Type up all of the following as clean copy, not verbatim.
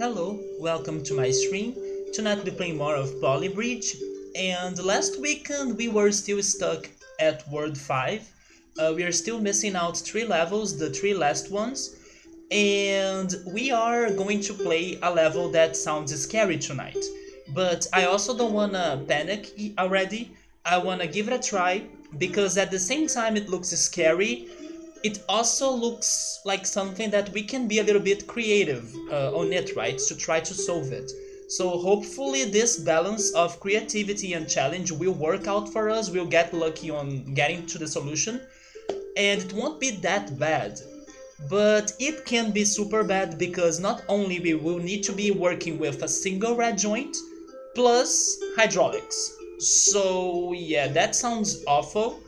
Hello, welcome to my stream. Tonight we'll be playing more of Poly Bridge, and last weekend we were still stuck at World 5. We are still missing out 3 levels, the 3 last ones, and we are going to play a level that sounds scary tonight. But I also don't wanna panic already. I wanna give it a try because at the same time it looks scary, it also looks like something that we can be a little bit creative on it, right? To try to solve it. So hopefully this balance of creativity and challenge will work out for us. We'll get lucky on getting to the solution, and it won't be that bad. But it can be super bad because not only we will need to be working with a single red joint plus hydraulics. So yeah, that sounds awful,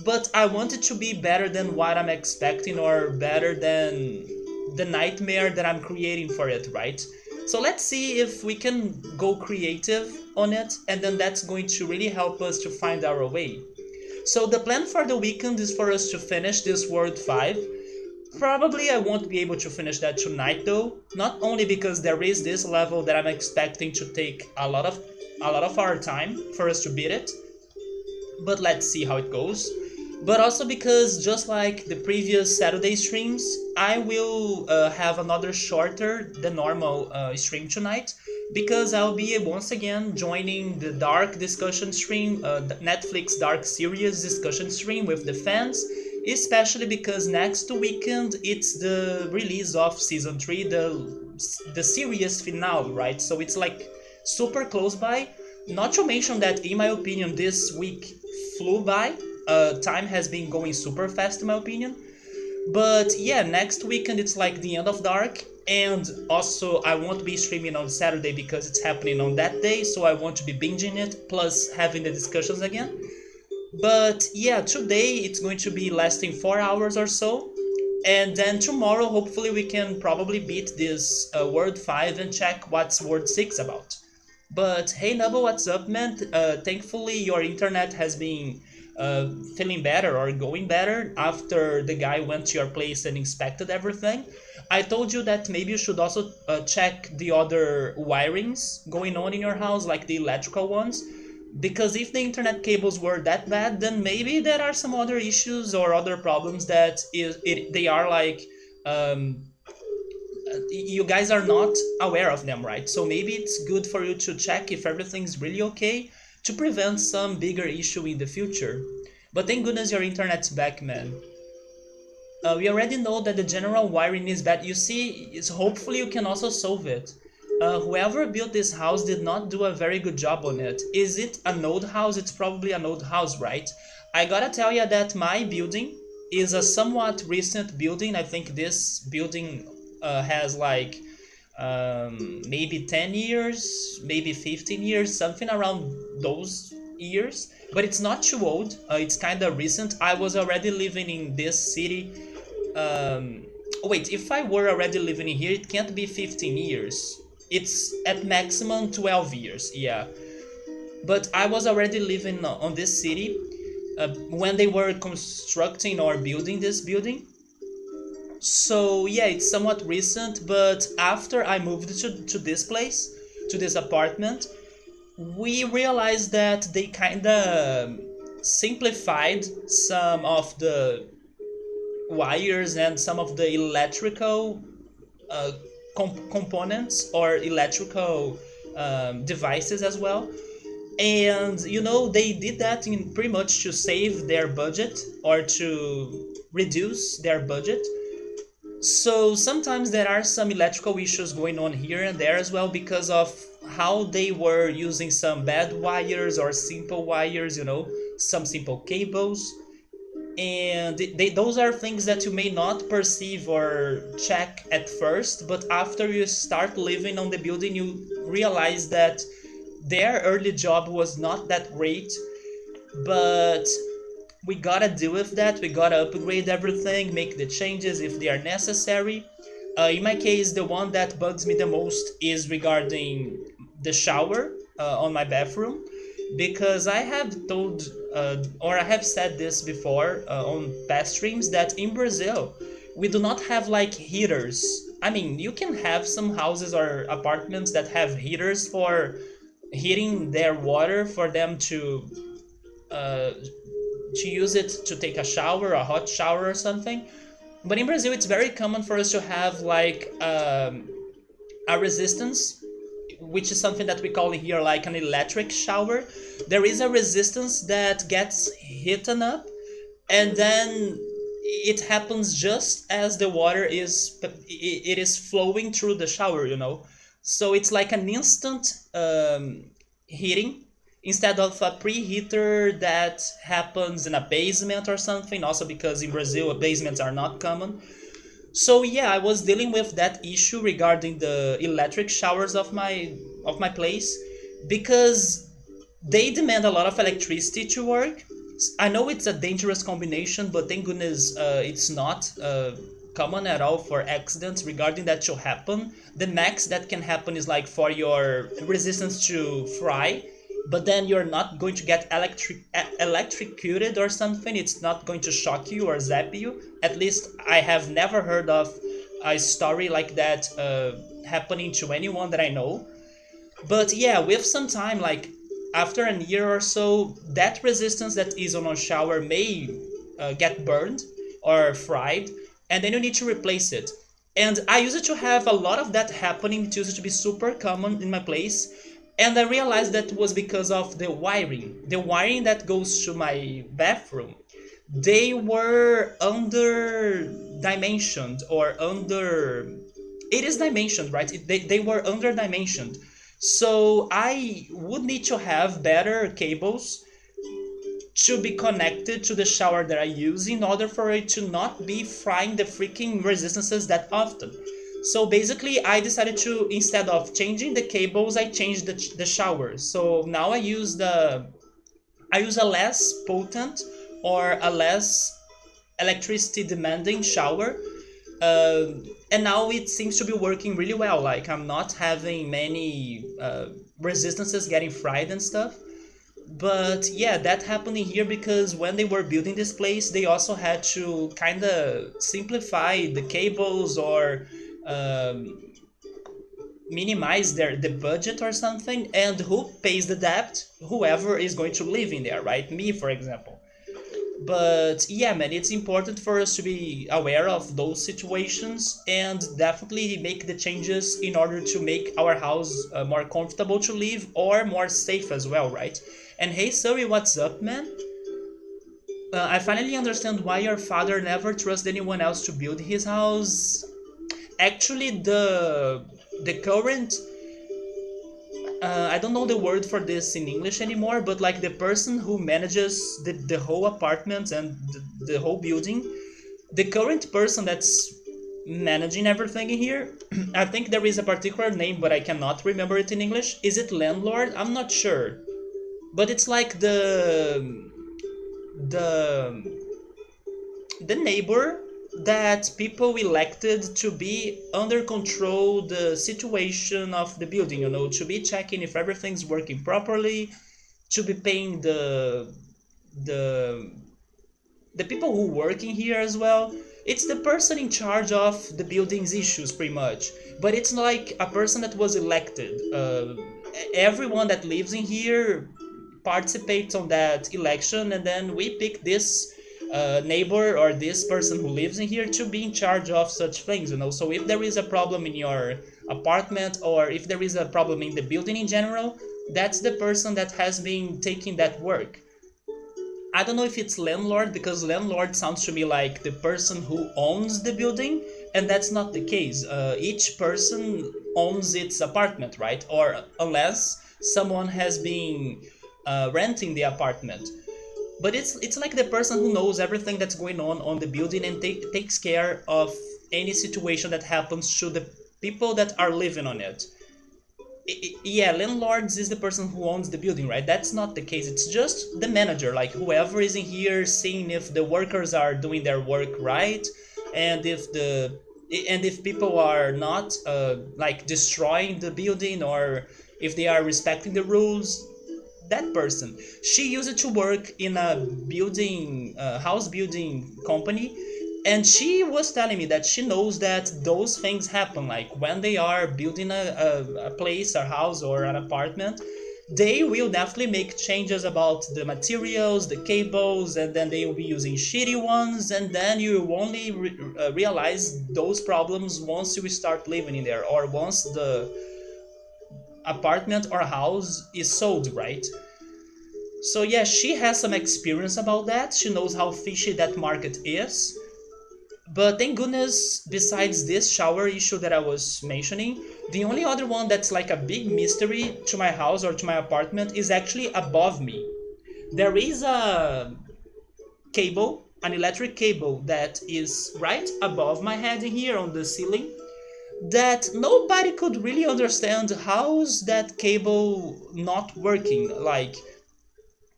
but I want it to be better than what I'm expecting or better than the nightmare that I'm creating for it, right? So let's see if we can go creative on it, and then that's going to really help us to find our way. So the plan for the weekend is for us to finish this World 5. Probably I won't be able to finish that tonight though, not only because there is this level that I'm expecting to take a lot of our time for us to beat it, but let's see how it goes. But also because, just like the previous Saturday streams, I will have another shorter than normal stream tonight, because I'll be once again joining the Dark discussion stream, the Netflix Dark series discussion stream with the fans, especially because next weekend it's the release of season 3, the series finale, right? So it's like super close by. Not to mention that, in my opinion, this week flew by. Time has been going super fast, in my opinion. But yeah, next weekend it's like the end of Dark, and also I won't be streaming on Saturday because it's happening on that day, so I want to be binging it plus having the discussions again. But yeah, today it's going to be lasting 4 hours or so, and then tomorrow hopefully we can probably beat this Word 5 and check what's Word 6 about. But hey Nubble, what's up, man? Thankfully your internet has been feeling better or going better after the guy went to your place and inspected everything. I told you that maybe you should also check the other wirings going on in your house, like the electrical ones, because if the internet cables were that bad, then maybe there are some other issues or other problems that they are like um, you guys are not aware of them, right? So maybe it's good for you to check if everything's really okay to prevent some bigger issue in the future. But thank goodness your internet's back, man. We already know that the general wiring is bad. You see, hopefully you can also solve it. Whoever built this house did not do a very good job on it. Is it an old house? It's probably an old house, right? I gotta tell you that my building is a somewhat recent building. I think this building has like maybe 10 years, maybe 15 years, something around those years. But it's not too old. It's kind of recent. I was already living in this city. Wait, if I were already living in here, it can't be 15 years. It's at maximum 12 years, yeah. But I was already living on this city when they were constructing or building this building. So yeah, it's somewhat recent, but after I moved to this place, to this apartment, we realized that they kind of simplified some of the wires and some of the electrical uh, components or electrical devices as well. And they did that in pretty much to save their budget or to reduce their budget. So sometimes there are some electrical issues going on here and there as well because of how they were using some bad wires or simple wires, some simple cables. And those are things that you may not perceive or check at first, but after you start living on the building, you realize that their early job was not that great, but we gotta deal with that. We gotta upgrade everything, make the changes if they are necessary. In my case, the one that bugs me the most is regarding the shower on my bathroom, because I have told or I have said this before on past streams that in Brazil we do not have like heaters. I mean, you can have some houses or apartments that have heaters for heating their water for them uh, to use it to take a shower, a hot shower or something. But in Brazil, it's very common for us to have like a resistance, which is something that we call here like an electric shower. There is a resistance that gets heated up, and then it happens just as the water is it is flowing through the shower, you know. So it's like an instant heating instead of a preheater that happens in a basement or something, also because in Brazil basements are not common. So yeah, I was dealing with that issue regarding the electric showers of my place, because they demand a lot of electricity to work. I know it's a dangerous combination, but thank goodness it's not common at all for accidents regarding that to happen. The max that can happen is like for your resistance to fry, but then you're not going to get electrocuted or something. It's not going to shock you or zap you. At least I have never heard of a story like that happening to anyone that I know. But yeah, with some time, like after a year or so, that resistance that is on a shower may get burned or fried, and then you need to replace it. And I used to have a lot of that happening. It used to be super common in my place. And I realized that was because of the wiring. The wiring that goes to my bathroom, they were under dimensioned or under, it is dimensioned, right? They were under dimensioned. So I would need to have better cables to be connected to the shower that I use in order for it to not be frying the freaking resistances that often. So basically, I decided to, instead of changing the cables, I changed the shower. So now I use a less potent or a less electricity demanding shower, uh, and now it seems to be working really well. Like I'm not having many resistances getting fried and stuff. But yeah, that happened in here because when they were building this place, they also had to kind of simplify the cables or um, minimize the budget or something. And who pays the debt? Whoever is going to live in there, right? Me, for example. But yeah, man, it's important for us to be aware of those situations and definitely make the changes in order to make our house more comfortable to live or more safe as well, right? And hey, sorry, what's up, man? I finally understand why your father never trusts anyone else to build his house. Actually, the current I don't know the word for this in English anymore, but like the person who manages the whole apartment and the whole building, the current person that's managing everything in here, I think there is a particular name, but I cannot remember it in English. Is it landlord? I'm not sure, but it's like the the neighbor that people elected to be under control the situation of the building, you know, to be checking if everything's working properly, to be paying the the people who work in here as well. It's the person in charge of the building's issues pretty much, but it's like a person that was elected. Everyone that lives in here participates on that election, and then we pick this neighbor or this person who lives in here to be in charge of such things, you know. So if there is a problem in your apartment or if there is a problem in the building in general, that's the person that has been taking that work. I don't know if it's landlord, because landlord sounds to me like the person who owns the building, and that's not the case. Each person owns its apartment, right? Or unless someone has been renting the apartment. But it's like the person who knows everything that's going on the building and takes care of any situation that happens to the people that are living on it. Yeah, landlords is the person who owns the building, right? That's not the case. It's just the manager, like whoever is in here seeing if the workers are doing their work right, and if people are not like destroying the building, or if they are respecting the rules. That person, she used to work in a building house building company, And she was telling me that she knows that those things happen, like when they are building a place, a house, or an apartment, they will definitely make changes about the materials, the cables, and then they will be using shitty ones, and then you will only realize those problems once you start living in there, or once the apartment or house is sold, right? So yeah, she has some experience about that. She knows how fishy that market is. But thank goodness, besides this shower issue that I was mentioning, the only other one that's like a big mystery to my house or to my apartment is actually above me. There is a cable, an electric cable that is right above my head here on the ceiling that nobody could really understand how's that cable not working. Like,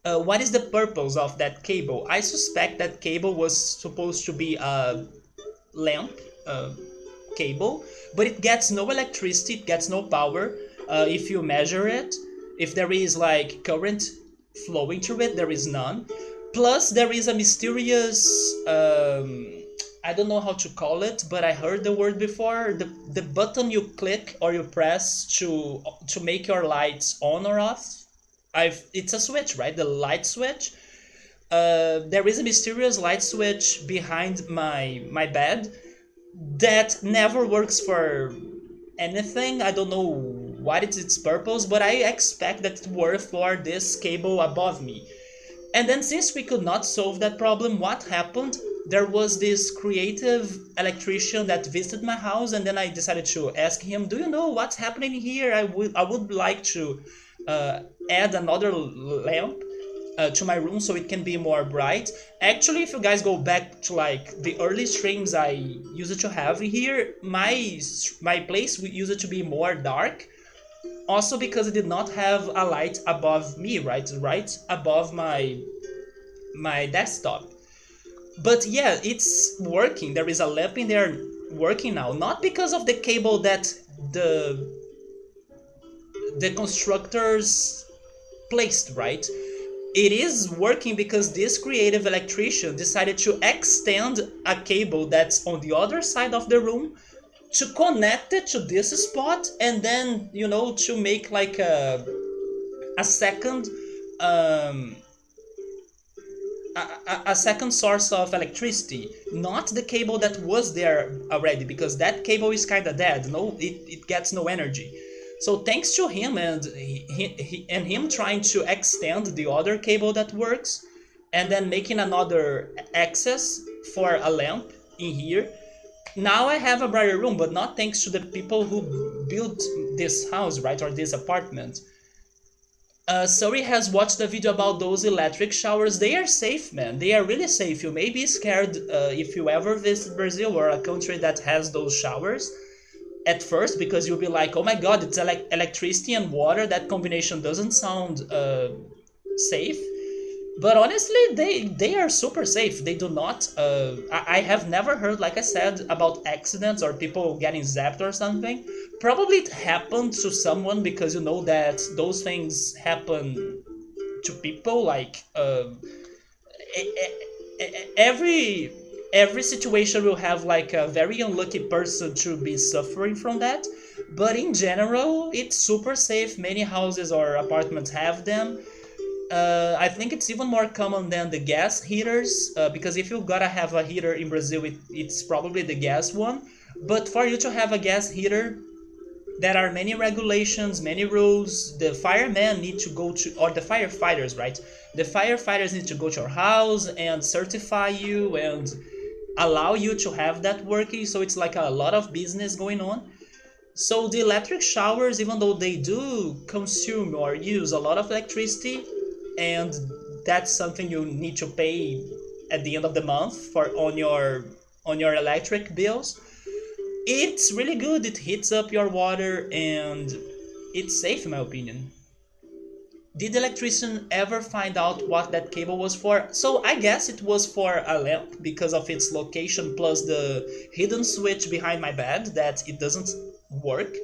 what is the purpose of that cable? I suspect that cable was supposed to be a lamp uh, cable, but it gets no electricity, it gets no power. If you measure it, if there is like current flowing through it, there is none. Plus, there is a mysterious, I don't know how to call it, but I heard the word before. The button you click or you press to make your lights on or off. It's a switch, right? The light switch. There is a mysterious light switch behind my bed that never works for anything. I don't know what is its purpose, but I expect that it works for this cable above me. And then since we could not solve that problem, what happened? There was this creative electrician that visited my house, and then I decided to ask him, "Do you know what's happening here? I would like to uh, add another lamp to my room so it can be more bright." Actually, if you guys go back to like the early streams I used to have here, my place used to be more dark. Also because I did not have a light above me, right above my desktop. But yeah, it's working. There is a lamp in there working now, not because of the cable that the the constructors placed, right? It is working because this creative electrician decided to extend a cable that's on the other side of the room to connect it to this spot, and then to make like a second um a second source of electricity, not the cable that was there already, because that cable is kind of dead. No, it gets no energy. So thanks to him and and him trying to extend the other cable that works, and then making another access for a lamp in here, now I have a brighter room. But not thanks to the people who built this house, right, or this apartment. Suri has watched a video about those electric showers. They are safe, man. They are really safe. You may be scared if you ever visit Brazil or a country that has those showers at first, because you'll be like, oh my god, it's electricity and water. That combination doesn't sound safe. But honestly, they are super safe. They do not. I have never heard, like I said, about accidents or people getting zapped or something. Probably it happened to someone, because you know that those things happen to people. Like every situation will have like a very unlucky person to be suffering from that. But in general, it's super safe. Many houses or apartments have them. I think it's even more common than the gas heaters, because if you gotta have a heater in Brazil, it's probably the gas one. But for you to have a gas heater, there are many regulations, many rules. The firemen need to go to, or the firefighters, right? The firefighters need to go to your house and certify you and allow you to have that working. So it's like a lot of business going on. So the electric showers, even though they do consume or use a lot of electricity, and that's something you need to pay at the end of the month for on your electric bills, it's really good. It heats up your water and it's safe, in my opinion. Did the electrician ever find out what that cable was for? So I guess it was for a lamp because of its location, plus the hidden switch behind my bed that it doesn't work.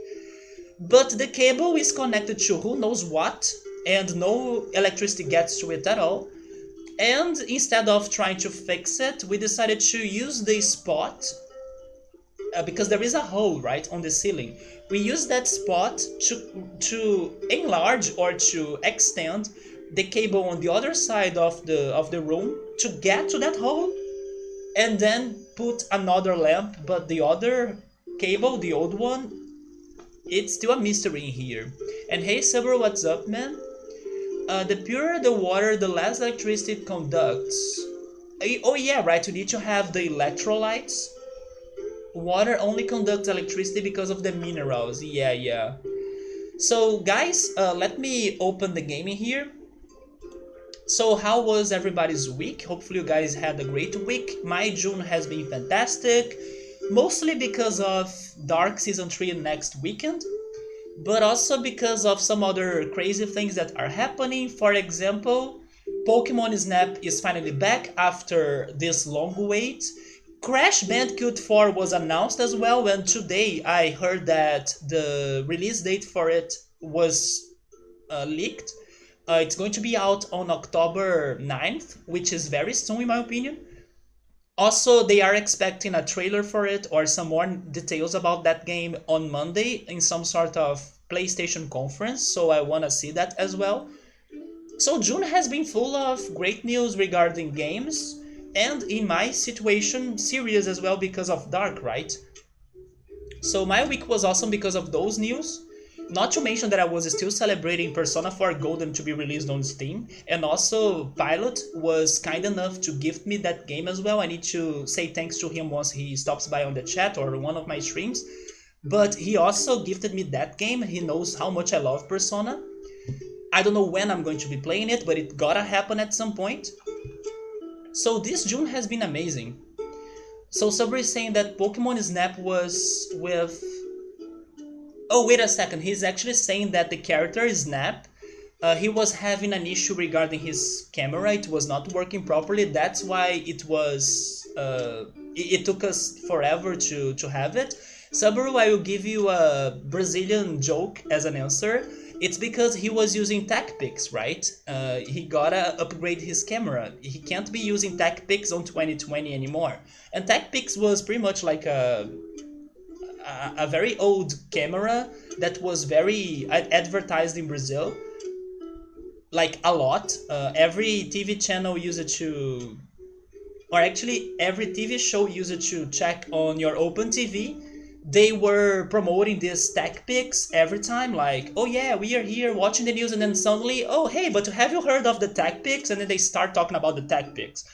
But the cable is connected to who knows what, and no electricity gets to it at all. And instead of trying to fix it, we decided to use the spot because there is a hole right on the ceiling. We use that spot to enlarge or to extend the cable on the other side of the room to get to that hole, and then put another lamp. But the other cable, the old one, it's still a mystery in here. And hey, Saber, what's up, man? The purer the water, the less electricity it conducts. Oh yeah, right. You need to have the electrolytes. Water only conducts electricity because of the minerals. Yeah, yeah. So guys, let me open the game in here. So how was everybody's week? Hopefully you guys had a great week. My June has been fantastic, mostly because of Dark Season 3 next weekend, but also because of some other crazy things that are happening. For example, Pokemon Snap is finally back after this long wait. Crash Bandicoot 4 was announced as well, and today I heard that the release date for it was leaked. It's going to be out on October 9th, which is very soon in my opinion. Also, they are expecting a trailer for it or some more details about that game on Monday in some sort of PlayStation conference, so I want to see that as well. So June has been full of great news regarding games, and in my situation, serious as well because of Dark, right? So my week was awesome because of those news. Not to mention that I was still celebrating Persona 4 Golden to be released on Steam, and also Pilot was kind enough to gift me that game as well. I need to say thanks to him once he stops by on the chat or one of my streams. But he also gifted me that game. He knows how much I love Persona. I don't know when I'm going to be playing it, but it gotta happen at some point. So this June has been amazing. So Sabri is saying that Pokemon Snap was with... Oh, wait a second. He's actually saying that the character Snap, he was having an issue regarding his camera. It was not working properly. That's why it was... it took us forever to have it. Subaru, I will give you a Brazilian joke as an answer. It's because he was using TechPix, right? He gotta upgrade his camera. He can't be using TechPix on 2020 anymore. And TechPix was pretty much like a very old camera that was very advertised in Brazil. Like a lot. Every TV channel used it to... Or actually, every TV show used it to check on your open TV. They were promoting this tech pics every time, like, oh yeah, we are here watching the news, and then suddenly, oh hey, but have you heard of the tech pics? And then they start talking about the tech pics.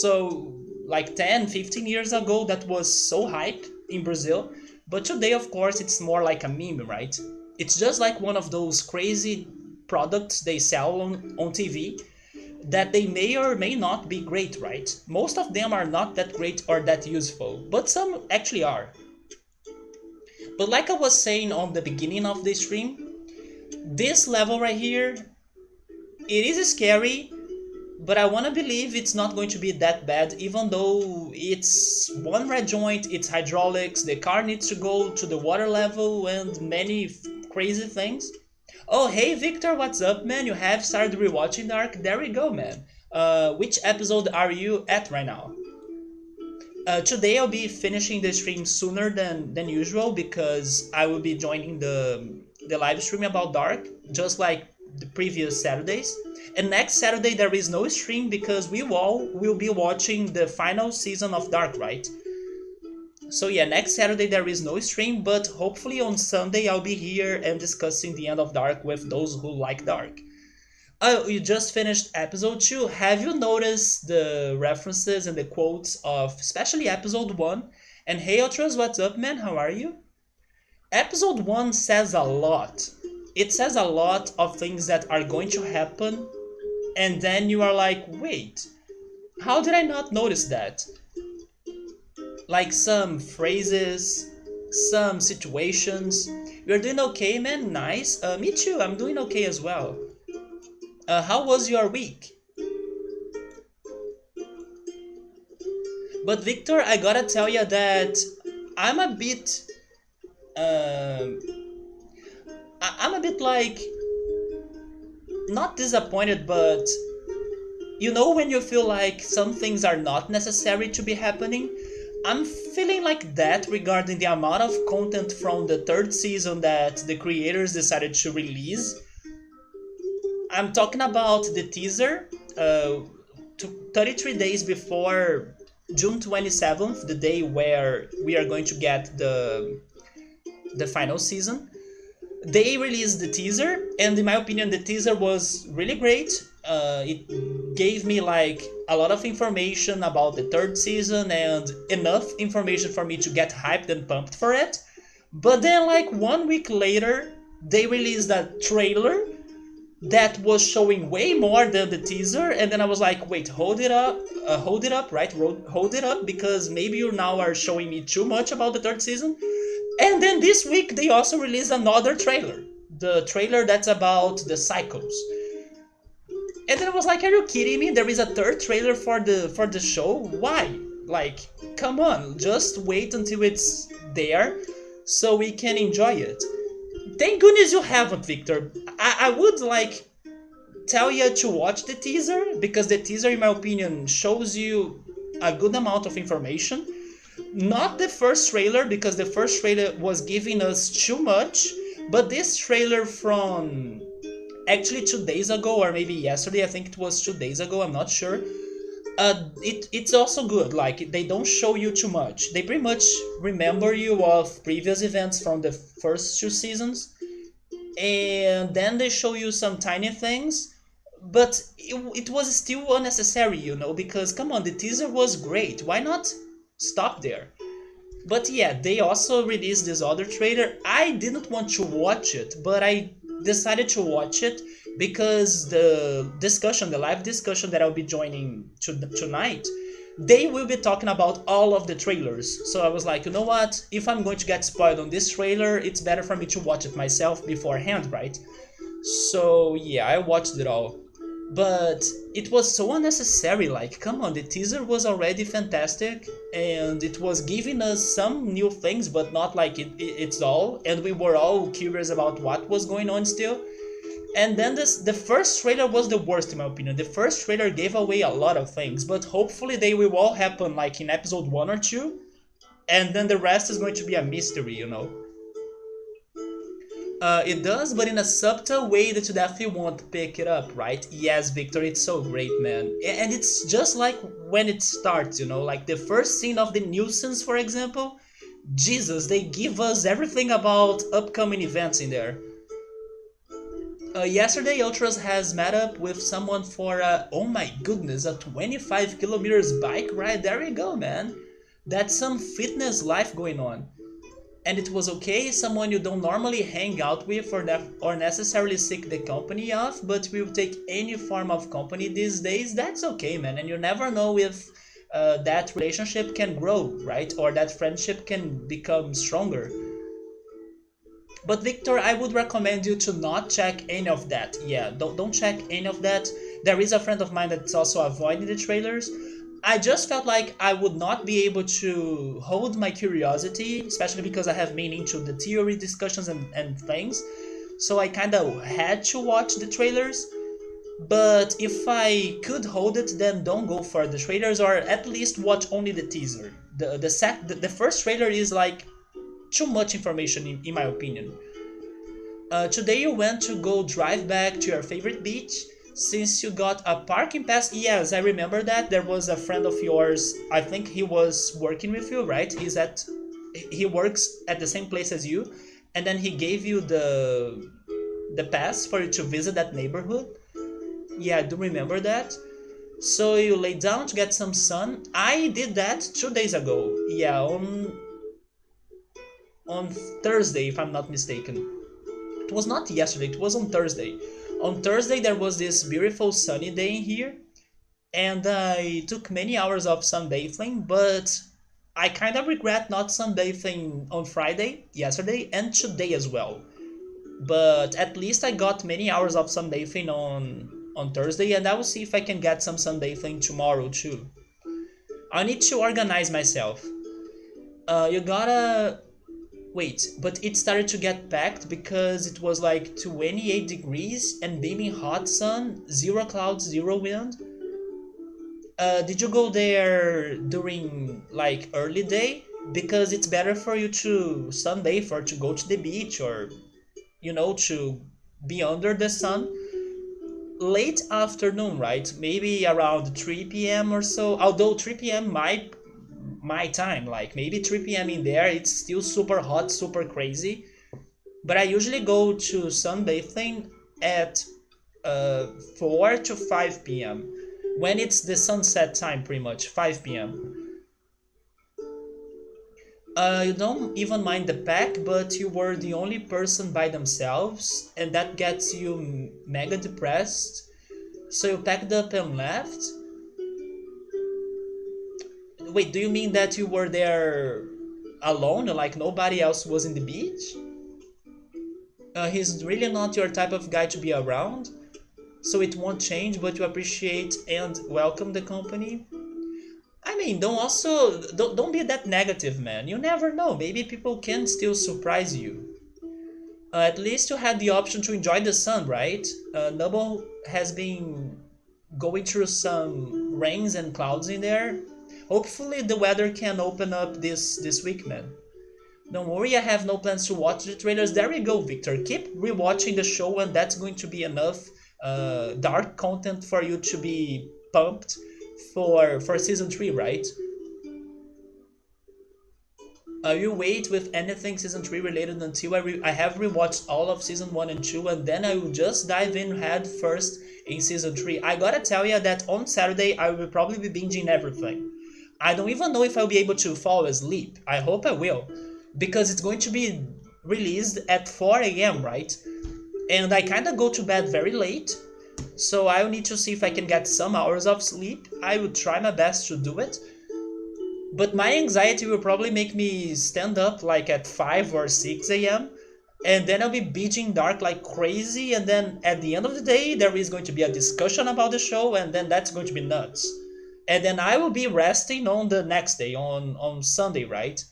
So like 10, 15 years ago, that was so hype in Brazil, but today of course it's more like a meme, right? It's just like one of those crazy products they sell on TV that they may or may not be great, right? Most of them are not that great or that useful, but some actually are. But like I was saying on the beginning of the stream, this level right here, it is scary, but I want to believe it's not going to be that bad, even though it's one red joint, it's hydraulics, the car needs to go to the water level, and many crazy things. Oh, hey Victor, what's up, man? You have started rewatching Dark? There we go, man. Which episode are you at right now? Today I'll be finishing the stream sooner than usual because I will be joining the live stream about Dark, just like the previous Saturdays. And next Saturday there is no stream because we all will be watching the final season of Dark, right? So yeah, next Saturday there is no stream, but hopefully on Sunday I'll be here and discussing the end of Dark with those who like Dark. Oh, you just finished episode 2. Have you noticed the references and the quotes of especially episode 1? And hey, Ultras, what's up, man? How are you? Episode 1 says a lot. It says a lot of things that are going to happen, and then you are like, wait, how did I not notice that? Like some phrases, some situations. You're doing okay, man? Nice. Me too, I'm doing okay as well. How was your week? But Victor, I gotta tell you that I'm a bit, um I'm a bit like not disappointed, but You know when you feel like some things are not necessary to be happening? I'm feeling like that regarding the amount of content from the third season that the creators decided to release. I'm talking about the teaser, 33 days before June 27th, the day where we are going to get the final season. They released the teaser, and in my opinion, the teaser was really great. It gave me like a lot of information about the third season and enough information for me to get hyped and pumped for it. But then, like 1 week later, they released a trailer that was showing way more than the teaser, and then I was like, wait, hold it up, right? Hold it up, because maybe you now are showing me too much about the third season. And then this week they also released another trailer, the trailer that's about the cycles. And then I was like, are you kidding me? There is a third trailer for the show? Why? Like, come on, just wait until it's there so we can enjoy it. Thank goodness you haven't, Victor. I would like tell you to watch the teaser, because the teaser, in my opinion, shows you a good amount of information. Not the first trailer, because the first trailer was giving us too much, but this trailer from actually 2 days ago, or maybe yesterday, I think it was 2 days ago, I'm not sure. It's also good. Like, they don't show you too much. They pretty much remember you of previous events from the first two seasons, and then they show you some tiny things, but it was still unnecessary, because come on, the teaser was great. Why not stop there? But yeah, they also released this other trailer. I didn't want to watch it, but I decided to watch it because the live discussion that I'll be joining tonight, they will be talking about all of the trailers. So I was like, you know what? If I'm going to get spoiled on this trailer, it's better for me to watch it myself beforehand, right? So yeah, I watched it all. But it was so unnecessary. Like, come on, the teaser was already fantastic, and it was giving us some new things, but not like it's all. And we were all curious about what was going on still. And then the first trailer was the worst, in my opinion. The first trailer gave away a lot of things, but hopefully they will all happen like in episode 1 or 2, and then the rest is going to be a mystery. It does, but in a subtle way that you definitely won't pick it up, right? Yes, Victor, it's so great, man. And it's just like when it starts, like the first scene of the nuisance, for example. Jesus, they give us everything about upcoming events in there. Yesterday, Ultras has met up with someone for, oh my goodness, a 25 kilometers bike ride. There you go, man. That's some fitness life going on. And it was okay, someone you don't normally hang out with or necessarily seek the company of, but will take any form of company these days. That's okay, man. And you never know if that relationship can grow, right? Or that friendship can become stronger. But Victor, I would recommend you to not check any of that. Yeah, don't check any of that. There is a friend of mine that's also avoiding the trailers. I just felt like I would not be able to hold my curiosity, especially because I have been into the theory discussions and things. So I kind of had to watch the trailers. But if I could hold it, then don't go for the trailers, or at least watch only the teaser. The first trailer is like too much information in my opinion. Today you went to go drive back to your favorite beach since you got a parking pass. Yes, I remember that. There was a friend of yours, I think he was working with you, right? He works at the same place as you, and then he gave you the pass for you to visit that neighborhood. Yeah, I do remember that. So you lay down to get some sun. I did that 2 days ago. Yeah, on Thursday, if I'm not mistaken. It was not yesterday, it was on Thursday. On Thursday, there was this beautiful sunny day in here, and I took many hours of sunbathing, but I kind of regret not sunbathing on Friday, yesterday, and today as well. But at least I got many hours of sunbathing on Thursday, and I will see if I can get some sunbathing tomorrow too. I need to organize myself. You gotta wait, but it started to get packed because it was like 28 degrees and beaming hot sun, zero clouds, zero wind. Did you go there during like early day? Because it's better for you to sunbathe or to go to the beach or to be under the sun. Late afternoon, right? Maybe around 3 p.m. or so. Although 3 p.m. my time, like maybe 3 p.m. in there, it's still super hot, super crazy. But I usually go to sunbathing at 4 to 5 p.m. when it's the sunset time, pretty much 5 p.m. You don't even mind the pack, but you were the only person by themselves, and that gets you mega depressed. So you packed up and left. Wait, do you mean that you were there alone, like nobody else was in the beach? He's really not your type of guy to be around, so it won't change, but you appreciate and welcome the company. I mean, don't be that negative, man. You never know. Maybe people can still surprise you. At least you had the option to enjoy the sun, right? Noble has been going through some rains and clouds in there. Hopefully the weather can open up this week, man. Don't worry, I have no plans to watch the trailers. There we go, Victor. Keep rewatching the show, and that's going to be enough dark content for you to be pumped for season 3, right? You wait with anything season 3 related until I have rewatched all of season 1 and 2, and then I will just dive in head first in season 3. I gotta tell you that on Saturday I will probably be binging everything. I don't even know if I'll be able to fall asleep. I hope I will, because it's going to be released at 4 a.m., right? And I kind of go to bed very late, so I'll need to see if I can get some hours of sleep. I will try my best to do it, but my anxiety will probably make me stand up like at 5 or 6 a.m. And then I'll be beating dark like crazy. And then at the end of the day, there is going to be a discussion about the show. And then that's going to be nuts. And then I will be resting on the next day, on Sunday, right?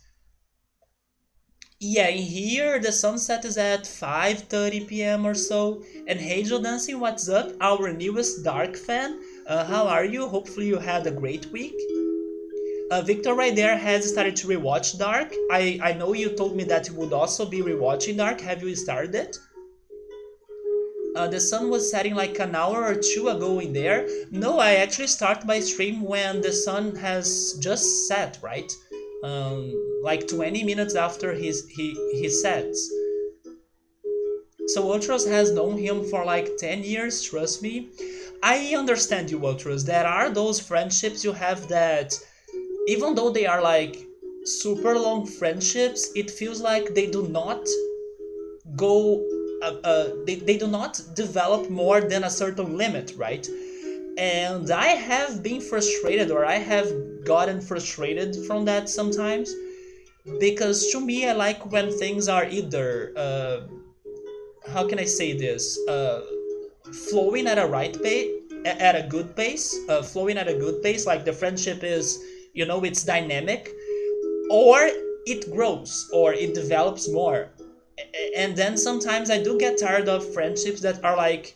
Yeah, in here the sunset is at 5:30 p.m. or so. And Hazel Dancing, what's up? Our newest Dark fan. How are you? Hopefully you had a great week. Victor right there has started to rewatch Dark. I know you told me that you would also be rewatching Dark. Have you started it? The sun was setting like an hour or two ago in there. No, I actually start my stream when the sun has just set, right? Like 20 minutes after he sets. So Ultros has known him for like 10 years, trust me. I understand you, Ultros. There are those friendships you have that even though they are like super long friendships, it feels like they do not go they do not develop more than a certain limit, right? And I have been frustrated, or I have gotten frustrated from that sometimes, because to me I like when things are either how can I say this, flowing at a right pace, at a good pace, flowing at a good pace, like the friendship is, it's dynamic, or it grows, or it develops more. And then sometimes I do get tired of friendships that are like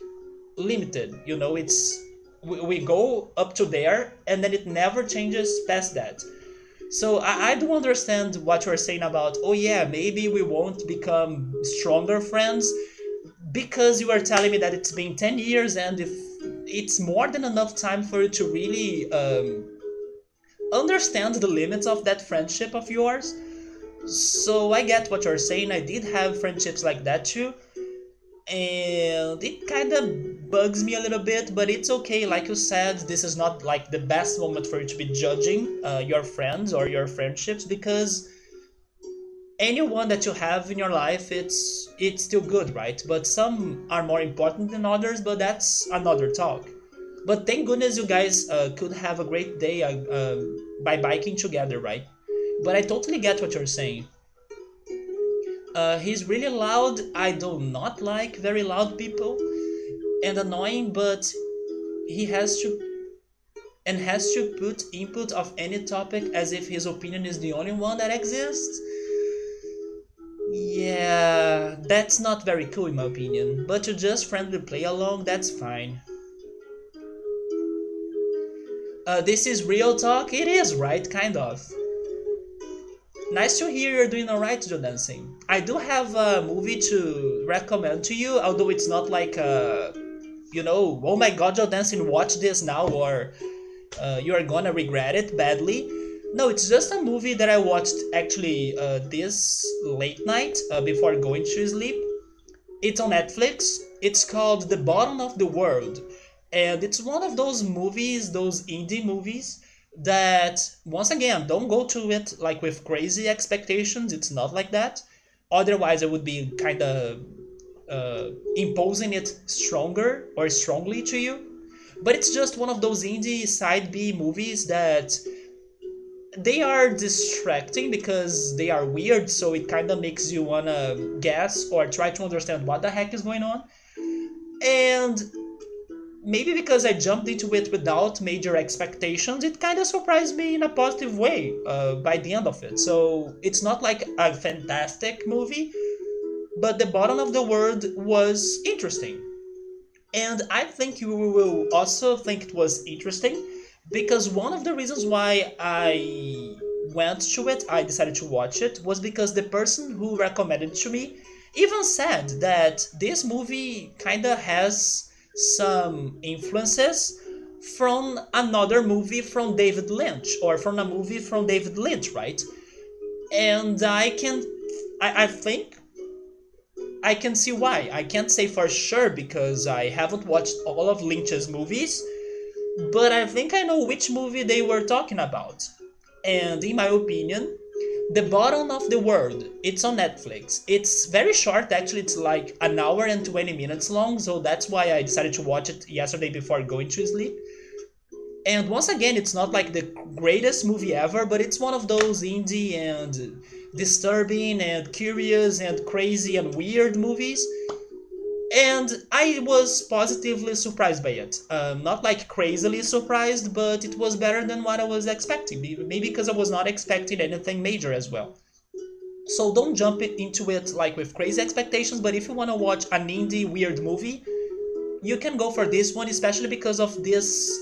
limited. It's we go up to there, and then it never changes past that. So I do understand what you're saying about, oh yeah, maybe we won't become stronger friends, because you are telling me that it's been 10 years, and if it's more than enough time for you to really understand the limits of that friendship of yours. So I get what you're saying. I did have friendships like that too, and it kind of bugs me a little bit, but it's okay. Like you said, this is not like the best moment for you to be judging your friends or your friendships, because anyone that you have in your life, it's still good, right? But some are more important than others, but that's another talk. But thank goodness you guys could have a great day by biking together, right? But I totally get what you're saying. He's really loud. I do not like very loud people, and annoying, but he has to put input of any topic as if his opinion is the only one that exists. Yeah, that's not very cool in my opinion, but to just friendly play along, that's fine. This is real talk. It is, right? Kind of. Nice to hear you're doing alright, Joe Dancing. I do have a movie to recommend to you, although it's not like oh my god, Joe Dancing, watch this now, or you are gonna regret it badly. No, it's just a movie that I watched actually this late night before going to sleep. It's on Netflix. It's called The Bottom of the World. And it's one of those movies, those indie movies, that, once again, don't go to it like with crazy expectations. It's not like that. Otherwise, I would be kind of imposing it stronger or strongly to you. But it's just one of those indie side B movies that they are distracting because they are weird, so it kind of makes you wanna guess or try to understand what the heck is going on. And maybe because I jumped into it without major expectations, it kind of surprised me in a positive way by the end of it. So it's not like a fantastic movie, but the bottom of the world was interesting. And I think you will also think it was interesting because one of the reasons why I went to it, I decided to watch it, was because the person who recommended it to me even said that this movie kind of has some influences from another movie from David Lynch, or from a movie from David Lynch, right? And I think I can see why. I can't say for sure because I haven't watched all of Lynch's movies, but I think I know which movie they were talking about. And in my opinion, The Bottom of the World, it's on Netflix. It's very short, actually, it's like an hour and 20 minutes long, so that's why I decided to watch it yesterday before going to sleep. And once again, it's not like the greatest movie ever, but it's one of those indie and disturbing and curious and crazy and weird movies. And I was positively surprised by it. Not like crazily surprised, but it was better than what I was expecting. Maybe because I was not expecting anything major as well. So don't jump into it like with crazy expectations, but if you want to watch an indie weird movie, you can go for this one, especially because of this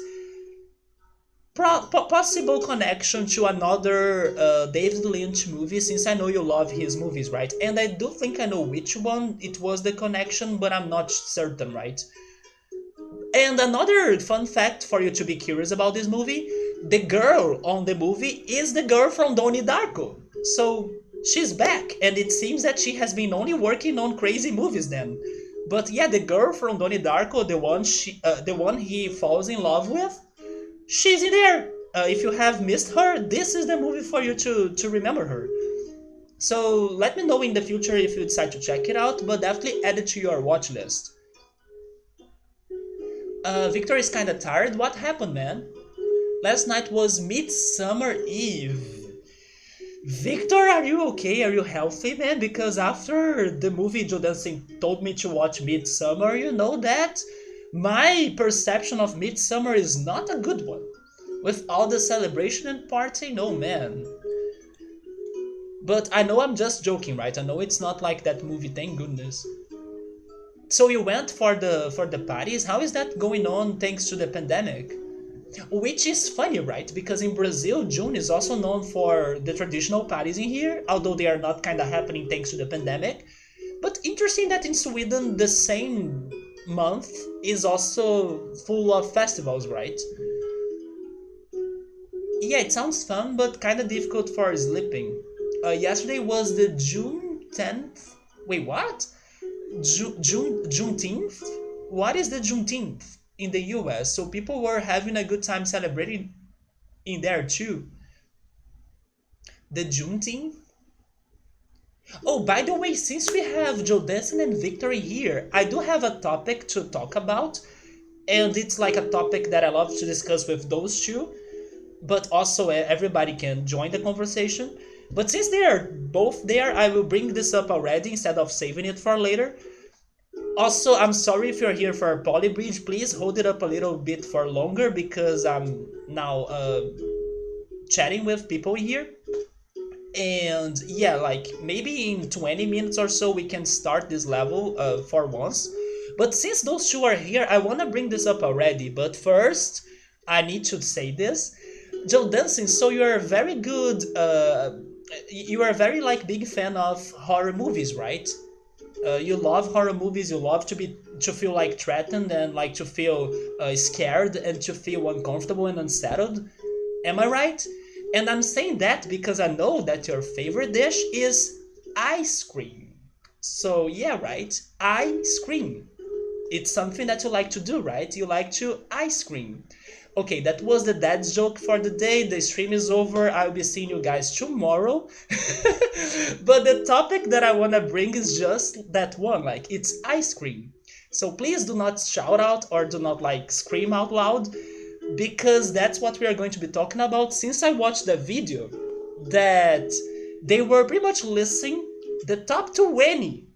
possible connection to another David Lynch movie, since I know you love his movies, right? And I do think I know which one it was the connection, but I'm not certain, right? And another fun fact for you to be curious about this movie, the girl on the movie is the girl from Donnie Darko. So she's back, and it seems that she has been only working on crazy movies then. But yeah, the girl from Donnie Darko, the one he falls in love with, she's in there. If you have missed her, this is the movie for you to remember her. So let me know in the future if you decide to check it out, but definitely add it to your watch list. Victor is kinda tired. What happened, man? Last night was Midsummer Eve. Victor, are you okay? Are you healthy, man? Because after the movie Joe Dancing told me to watch Midsummer, you know that my perception of Midsummer is not a good one. With all the celebration and party, no man. But I know I'm just joking, right? I know it's not like that movie, thank goodness. So you went for the parties? How is that going on thanks to the pandemic? Which is funny, right? Because in Brazil, June is also known for the traditional parties in here, although they are not kind of happening thanks to the pandemic. But interesting that in Sweden, the same month is also full of festivals, right? Yeah, it sounds fun, but kind of difficult for sleeping. Yesterday was the June 10th. Wait, what? Juneteenth? What is the Juneteenth in the US? So people were having a good time celebrating in there too. The Juneteenth? Oh, by the way, since we have Jodessen and Victory here, I do have a topic to talk about, and it's like a topic that I love to discuss with those two, but also everybody can join the conversation. But since they are both there, I will bring this up already instead of saving it for later. Also, I'm sorry if you're here for Polybridge, please hold it up a little bit for longer because I'm now chatting with people here. And yeah, like maybe in 20 minutes or so we can start this level for once. But since those two are here, I want to bring this up already. But first, I need to say this. Joe Dancing, so you're a very good, you are a very like big fan of horror movies, right? You love horror movies. You love to feel like threatened and like to feel scared and to feel uncomfortable and unsettled. Am I right? And I'm saying that because I know that your favorite dish is ice cream. So yeah, right. Ice cream. It's something that you like to do, right? You like to ice cream. Okay, that was the dad's joke for the day. The stream is over. I'll be seeing you guys tomorrow. But the topic that I want to bring is just that one, like it's ice cream. So please do not shout out or do not like scream out loud because that's what we are going to be talking about. Since I watched the video that they were pretty much listing the top 20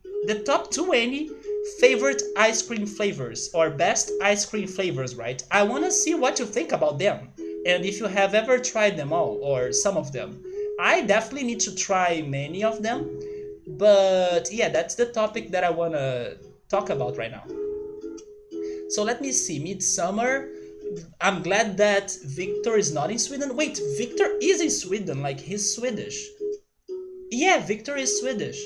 favorite ice cream flavors or best ice cream flavors, right? I want to see what you think about them and if you have ever tried them all or some of them. I definitely need to try many of them, but yeah, that's the topic that I want to talk about right now. So let me see. Midsummer. I'm glad that Victor is not in Sweden. Wait, Victor is in Sweden. Like he's Swedish. Yeah, Victor is Swedish.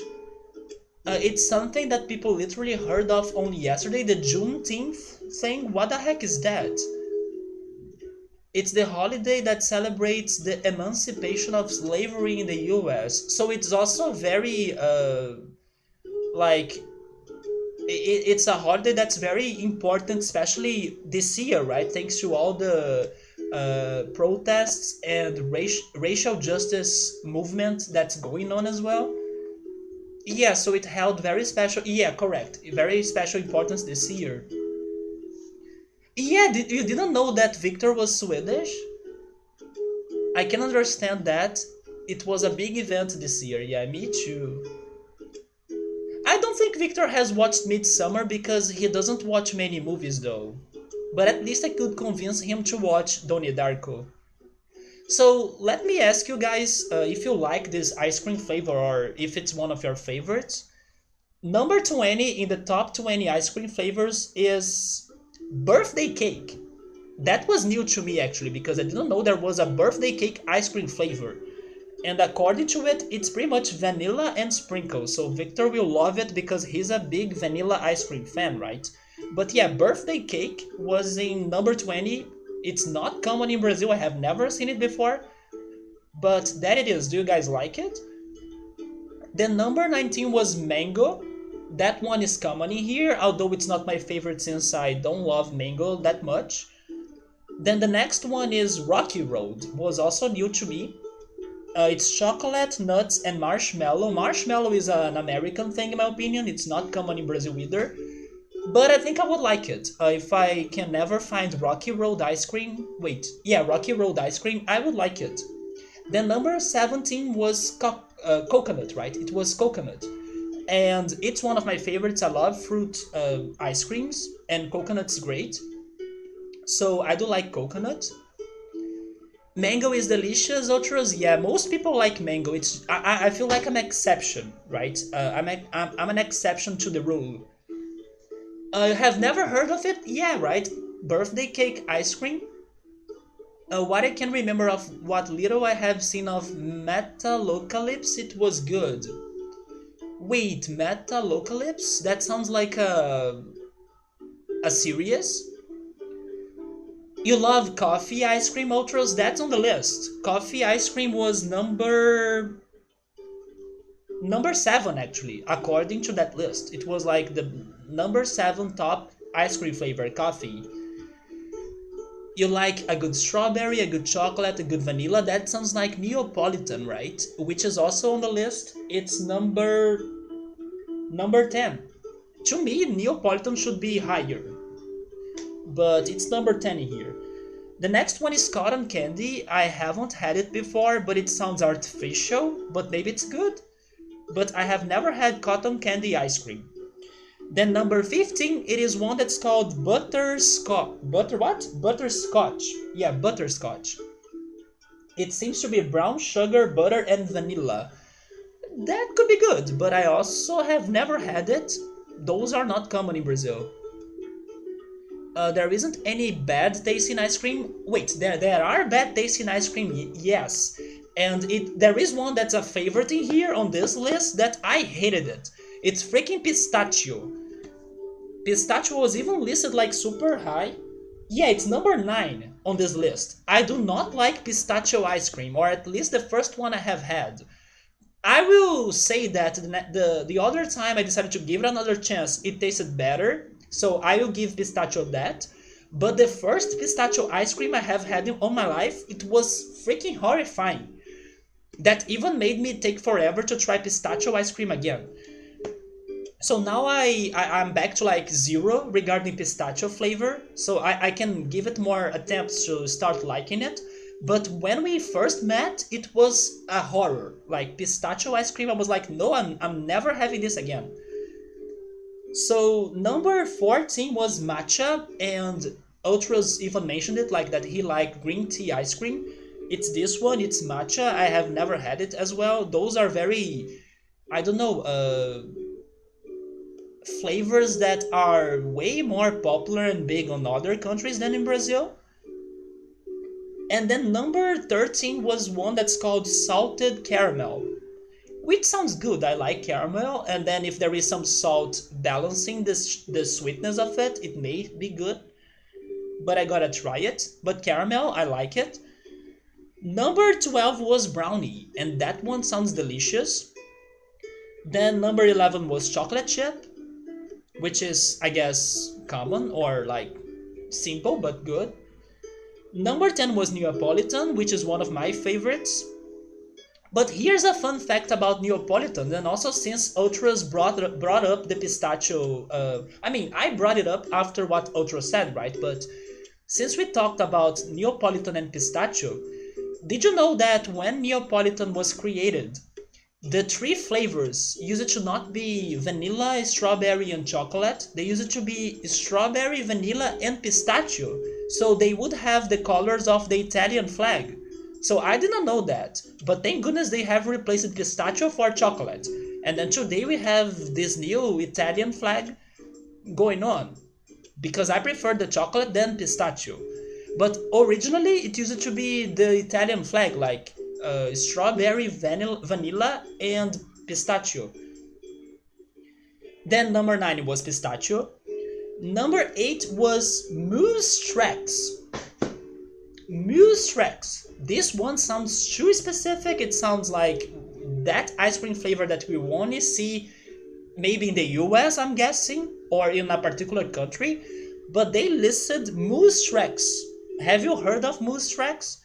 It's something that people literally heard of only yesterday. The Juneteenth thing. What the heck is that? It's the holiday that celebrates the emancipation of slavery in the U.S. So it's also very like it's a holiday that's very important, especially this year, right? Thanks to all the protests and racial justice movement that's going on as well. Yeah, so it held very special. Yeah, correct. Very special importance this year. Yeah, you didn't know that Victor was Swedish? I can understand that. It was a big event this year. Yeah, me too. I don't think Victor has watched Midsummer because he doesn't watch many movies though. But at least I could convince him to watch Donnie Darko. So let me ask you guys if you like this ice cream flavor or if it's one of your favorites. Number 20 in the top 20 ice cream flavors is birthday cake. That was new to me actually because I didn't know there was a birthday cake ice cream flavor. And according to it, it's pretty much vanilla and sprinkles. So Victor will love it because he's a big vanilla ice cream fan, right? But yeah, birthday cake was in number 20. It's not common in Brazil. I have never seen it before. But that it is. Do you guys like it? Then number 19 was mango. That one is common in here, although it's not my favorite since I don't love mango that much. Then the next one is Rocky Road. Was also new to me. It's chocolate, nuts, and marshmallow. Marshmallow is an American thing, in my opinion. It's not common in Brazil either. But I think I would like it. If I can never find Rocky Road ice cream. Wait, yeah, Rocky Road ice cream, I would like it. Then number 17 was coconut, right? It was coconut. And it's one of my favorites. I love fruit ice creams, and coconut's great. So I do like coconut. Mango is delicious, Ultras. Yeah, most people like mango. I feel like I'm an exception, right? I'm an exception to the rule. Have never heard of it? Yeah, right. Birthday cake ice cream. What I can remember of what little I have seen of Metalocalypse, it was good. Wait, Metalocalypse? That sounds like a series? You love coffee ice cream, Ultras? That's on the list. Coffee ice cream was number 7 actually, according to that list. It was like the number 7 top ice cream flavor, coffee. You like a good strawberry, a good chocolate, a good vanilla. That sounds like Neapolitan, right? Which is also on the list. It's number 10. To me, Neapolitan should be higher, but it's number 10 here. The next one is cotton candy. I haven't had it before, but it sounds artificial, but maybe it's good. But I have never had cotton candy ice cream. Then number 15, it is one that's called butterscotch. Butter what? Butterscotch. Yeah, butterscotch. It seems to be brown sugar, butter, and vanilla. That could be good, but I also have never had it. Those are not common in Brazil. There isn't any bad tasting ice cream. Wait, there are bad tasting ice cream, yes. And there is one that's a favorite in here on this list that I hated it. It's freaking pistachio. Pistachio was even listed like super high. Yeah, it's number 9 on this list. I do not like pistachio ice cream, or at least the first one I have had. I will say that the other time I decided to give it another chance, it tasted better. So I will give pistachio that. But the first pistachio ice cream I have had in all my life, it was freaking horrifying. That even made me take forever to try pistachio ice cream again. So now I'm back to like 0 regarding pistachio flavor. So I can give it more attempts to start liking it. But when we first met, it was a horror. Like pistachio ice cream, I was like, no, I'm never having this again. So number 14 was matcha, and Ultras even mentioned it, like that he liked green tea ice cream. It's this one, it's matcha. I have never had it as well. Those are very, I don't know, flavors that are way more popular and big on other countries than in Brazil. And then number 13 was one that's called salted caramel, which sounds good. I like caramel, and then if there is some salt balancing the sweetness of it, it may be good. But I gotta try it. But caramel, I like it. Number 12 was brownie, and that one sounds delicious. Then number 11 was chocolate chip, which is, I guess, common or like simple but good. Number 10 was Neapolitan, which is one of my favorites. But here's a fun fact about Neapolitan, and also since Ultras brought up the pistachio, I brought it up after what Ultra said, right? But since we talked about Neapolitan and pistachio, did you know that when Neapolitan was created, the 3 flavors used to not be vanilla, strawberry, and chocolate. They used to be strawberry, vanilla, and pistachio. So they would have the colors of the Italian flag. So I didn't know that. But thank goodness they have replaced pistachio for chocolate. And then today we have this new Italian flag going on. Because I prefer the chocolate than pistachio. But originally it used to be the Italian flag, like strawberry, vanilla, and pistachio. Then number 9 was pistachio. Number 8 was Mousse Tracks. Mousse Tracks. This one sounds too specific. It sounds like that ice cream flavor that we only see maybe in the US, I'm guessing, or in a particular country. But they listed Mousse Tracks. Have you heard of Mousse Tracks?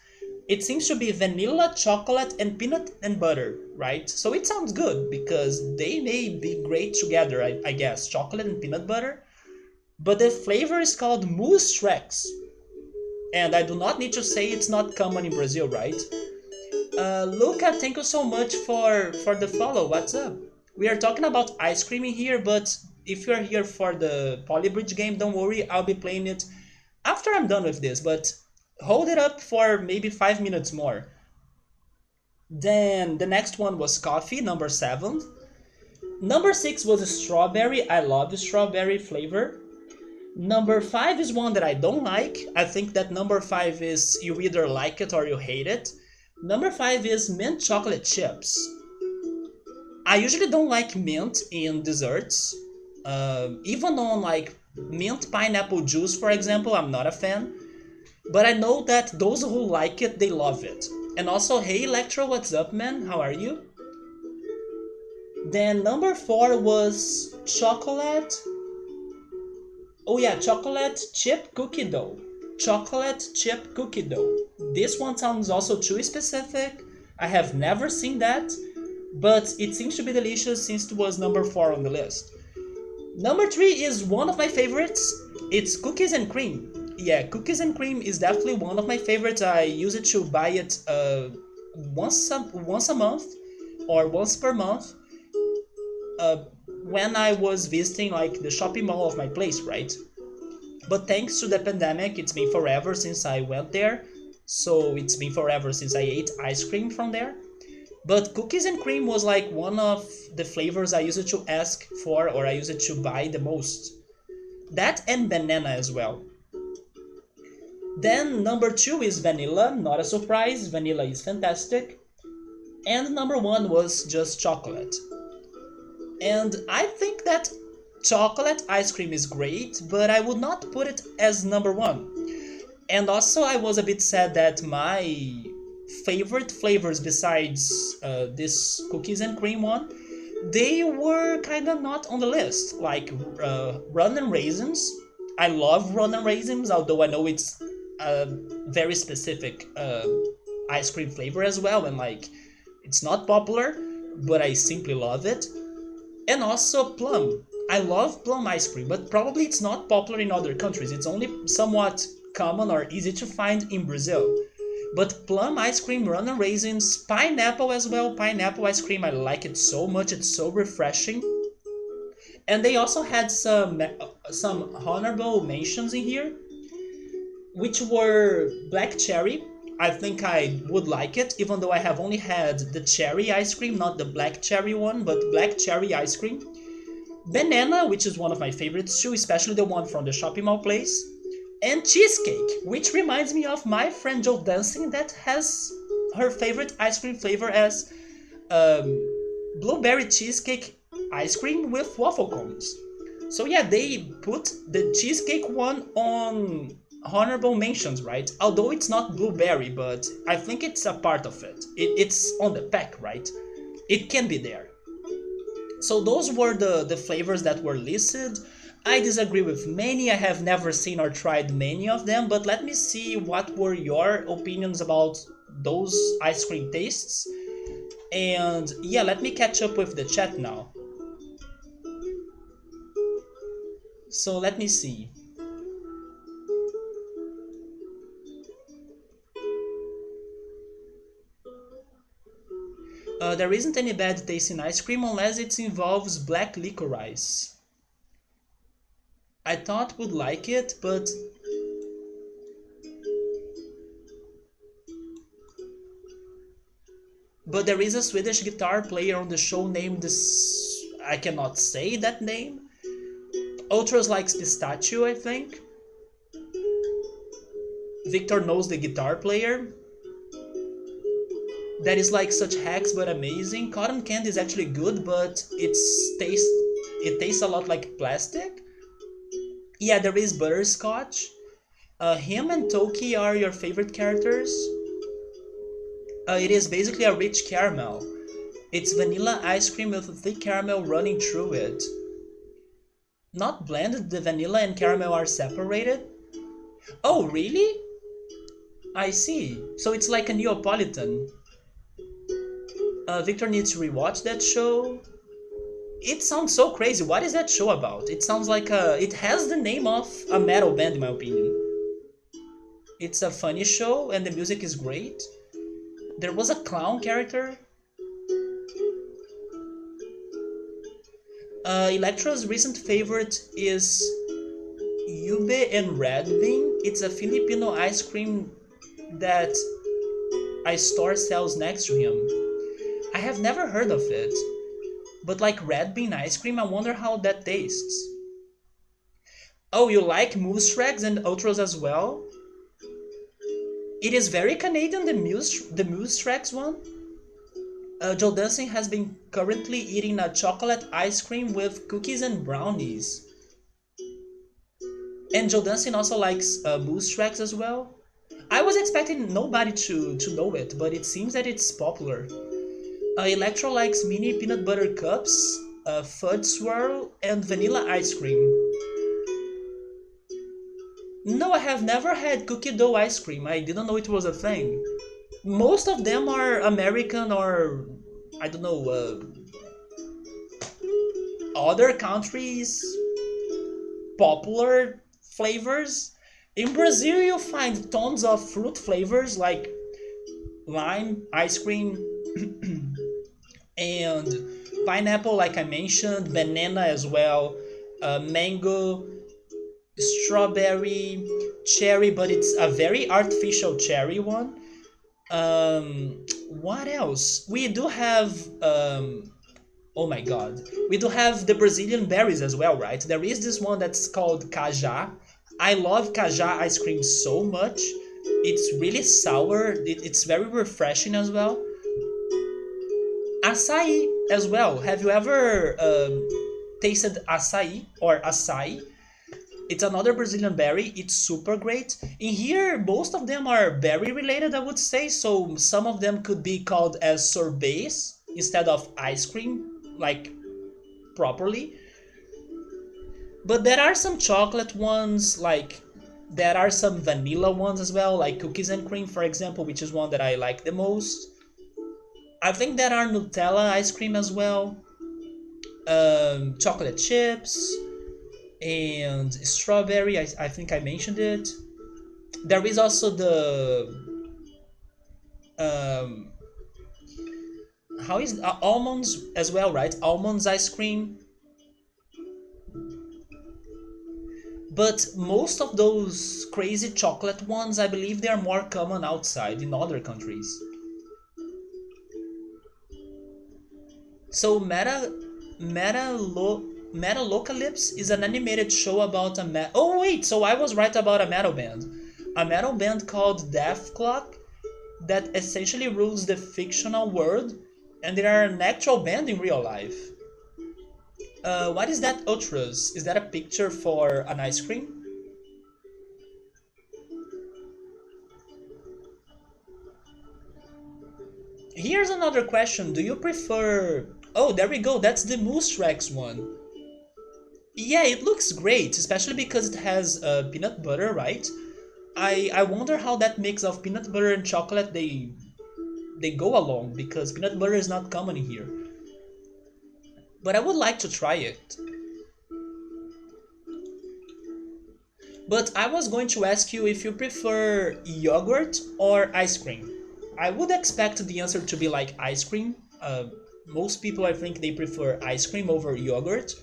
It seems to be vanilla, chocolate, and peanut and butter, right? So it sounds good because they may be great together, I guess. Chocolate and peanut butter. But the flavor is called Mousse Tracks. And I do not need to say it's not common in Brazil, right? Luca, thank you so much for the follow. What's up? We are talking about ice cream in here, but if you're here for the Polybridge game, don't worry. I'll be playing it after I'm done with this, but hold it up for maybe 5 minutes more. Then the next one was coffee, number 7. Number 6 was strawberry. I love the strawberry flavor. Number 5 is one that I don't like. I think that number 5 is you either like it or you hate it. Number 5 is mint chocolate chips. I usually don't like mint in desserts. Even on like mint pineapple juice, for example, I'm not a fan. But I know that those who like it, they love it. And also, hey Electro, what's up, man? How are you? Then number 4 was chocolate. Oh yeah, chocolate chip cookie dough. Chocolate chip cookie dough. This one sounds also too specific. I have never seen that, but it seems to be delicious since it was number 4 on the list. Number 3 is one of my favorites. It's cookies and cream. Yeah, cookies and cream is definitely one of my favorites. I use it to buy it once a month or once per month. When I was visiting like the shopping mall of my place, right? But thanks to the pandemic, it's been forever since I went there. So it's been forever since I ate ice cream from there. But cookies and cream was like one of the flavors I used to ask for or I used to buy the most. That and banana as well. Then number two is vanilla, not a surprise. Vanilla is fantastic. And number one was just chocolate. And I think that chocolate ice cream is great, but I would not put it as number one. And also, I was a bit sad that my favorite flavors besides this cookies and cream one, they were kind of not on the list. Like Run and Raisins. I love Run and Raisins, although I know it's a very specific ice cream flavor as well, and like it's not popular, but I simply love it. And also plum. I love plum ice cream, but probably it's not popular in other countries. It's only somewhat common or easy to find in Brazil. But plum ice cream, Run and Raisins, pineapple as well. Pineapple ice cream, I like it so much. It's so refreshing. And they also had some honorable mentions in here, which were black cherry. I think I would like it, even though I have only had the cherry ice cream, not the black cherry one, but black cherry ice cream. Banana, which is one of my favorites too, especially the one from the shopping mall place. And cheesecake, which reminds me of my friend Joe Dancing that has her favorite ice cream flavor as um, blueberry cheesecake ice cream with waffle cones. So yeah, they put the cheesecake one on honorable mentions, right? Although it's not blueberry, but I think it's a part of it. It's on the pack, right? It can be there. So those were the flavors that were listed. I disagree with many. I have never seen or tried many of them, but let me see what were your opinions about those ice cream tastes. And yeah, let me catch up with the chat now. So let me see. There isn't any bad taste in ice cream unless it involves black licorice. I thought would like it, but there is a Swedish guitar player on the show named this. I cannot say that name. Ultras likes pistachio, I think. Victor knows the guitar player. That is like such hacks but amazing. Cotton candy is actually good, but it tastes a lot like plastic. Yeah, there is butterscotch. Him and Toki are your favorite characters. It is basically a rich caramel. It's vanilla ice cream with a thick caramel running through it. Not blended, the vanilla and caramel are separated. Oh, really? I see. So it's like a Neapolitan. Victor needs to rewatch that show. It sounds so crazy. What is that show about? It sounds like it has the name of a metal band, in my opinion. It's a funny show and the music is great. There was a clown character. Electra's recent favorite is Ube and Red Bean. It's a Filipino ice cream that a store sells next to him. I have never heard of it, but like red bean ice cream, I wonder how that tastes. Oh, you like Moose Tracks and Ultras as well? It is very Canadian, the Moose Tracks one. Joe Dancing has been currently eating a chocolate ice cream with cookies and brownies. And Joe Dancing also likes Moose Tracks as well. I was expecting nobody to know it, but it seems that it's popular. Electro likes mini peanut butter cups, fudge swirl, and vanilla ice cream. No, I have never had cookie dough ice cream. I didn't know it was a thing. Most of them are American or, I don't know, other countries' popular flavors. In Brazil, you find tons of fruit flavors like lime, ice cream, and pineapple, like I mentioned, banana as well, mango, strawberry, cherry, but it's a very artificial cherry one. What else? We do have, oh my god, we do have the Brazilian berries as well, right? There is this one that's called cajá. I love Kaja ice cream so much. It's really sour. It's very refreshing as well. Açaí as well. Have you ever tasted açaí or açaí? It's another Brazilian berry. It's super great. In here, most of them are berry related, I would say. So some of them could be called as sorbets instead of ice cream, like properly. But there are some chocolate ones, like there are some vanilla ones as well, like cookies and cream, for example, which is one that I like the most. I think there are Nutella ice cream as well, chocolate chips, and strawberry. I think I mentioned it. There is also the um, how is almonds as well, right? Almonds ice cream. But most of those crazy chocolate ones, I believe they are more common outside in other countries. So Metalocalypse is an animated show about oh wait, so I was right about a metal band. A metal band called Death Clock that essentially rules the fictional world, and they are an actual band in real life. What is that Ultras? Is that a picture for an ice cream? Here's another question. Do you prefer... Oh, there we go. That's the Moose Rex one. Yeah, it looks great, especially because it has peanut butter, right? I wonder how that mix of peanut butter and chocolate they go along because peanut butter is not common here. But I would like to try it. But I was going to ask you if you prefer yogurt or ice cream. I would expect the answer to be like ice cream. Most people, I think, they prefer ice cream over yogurt.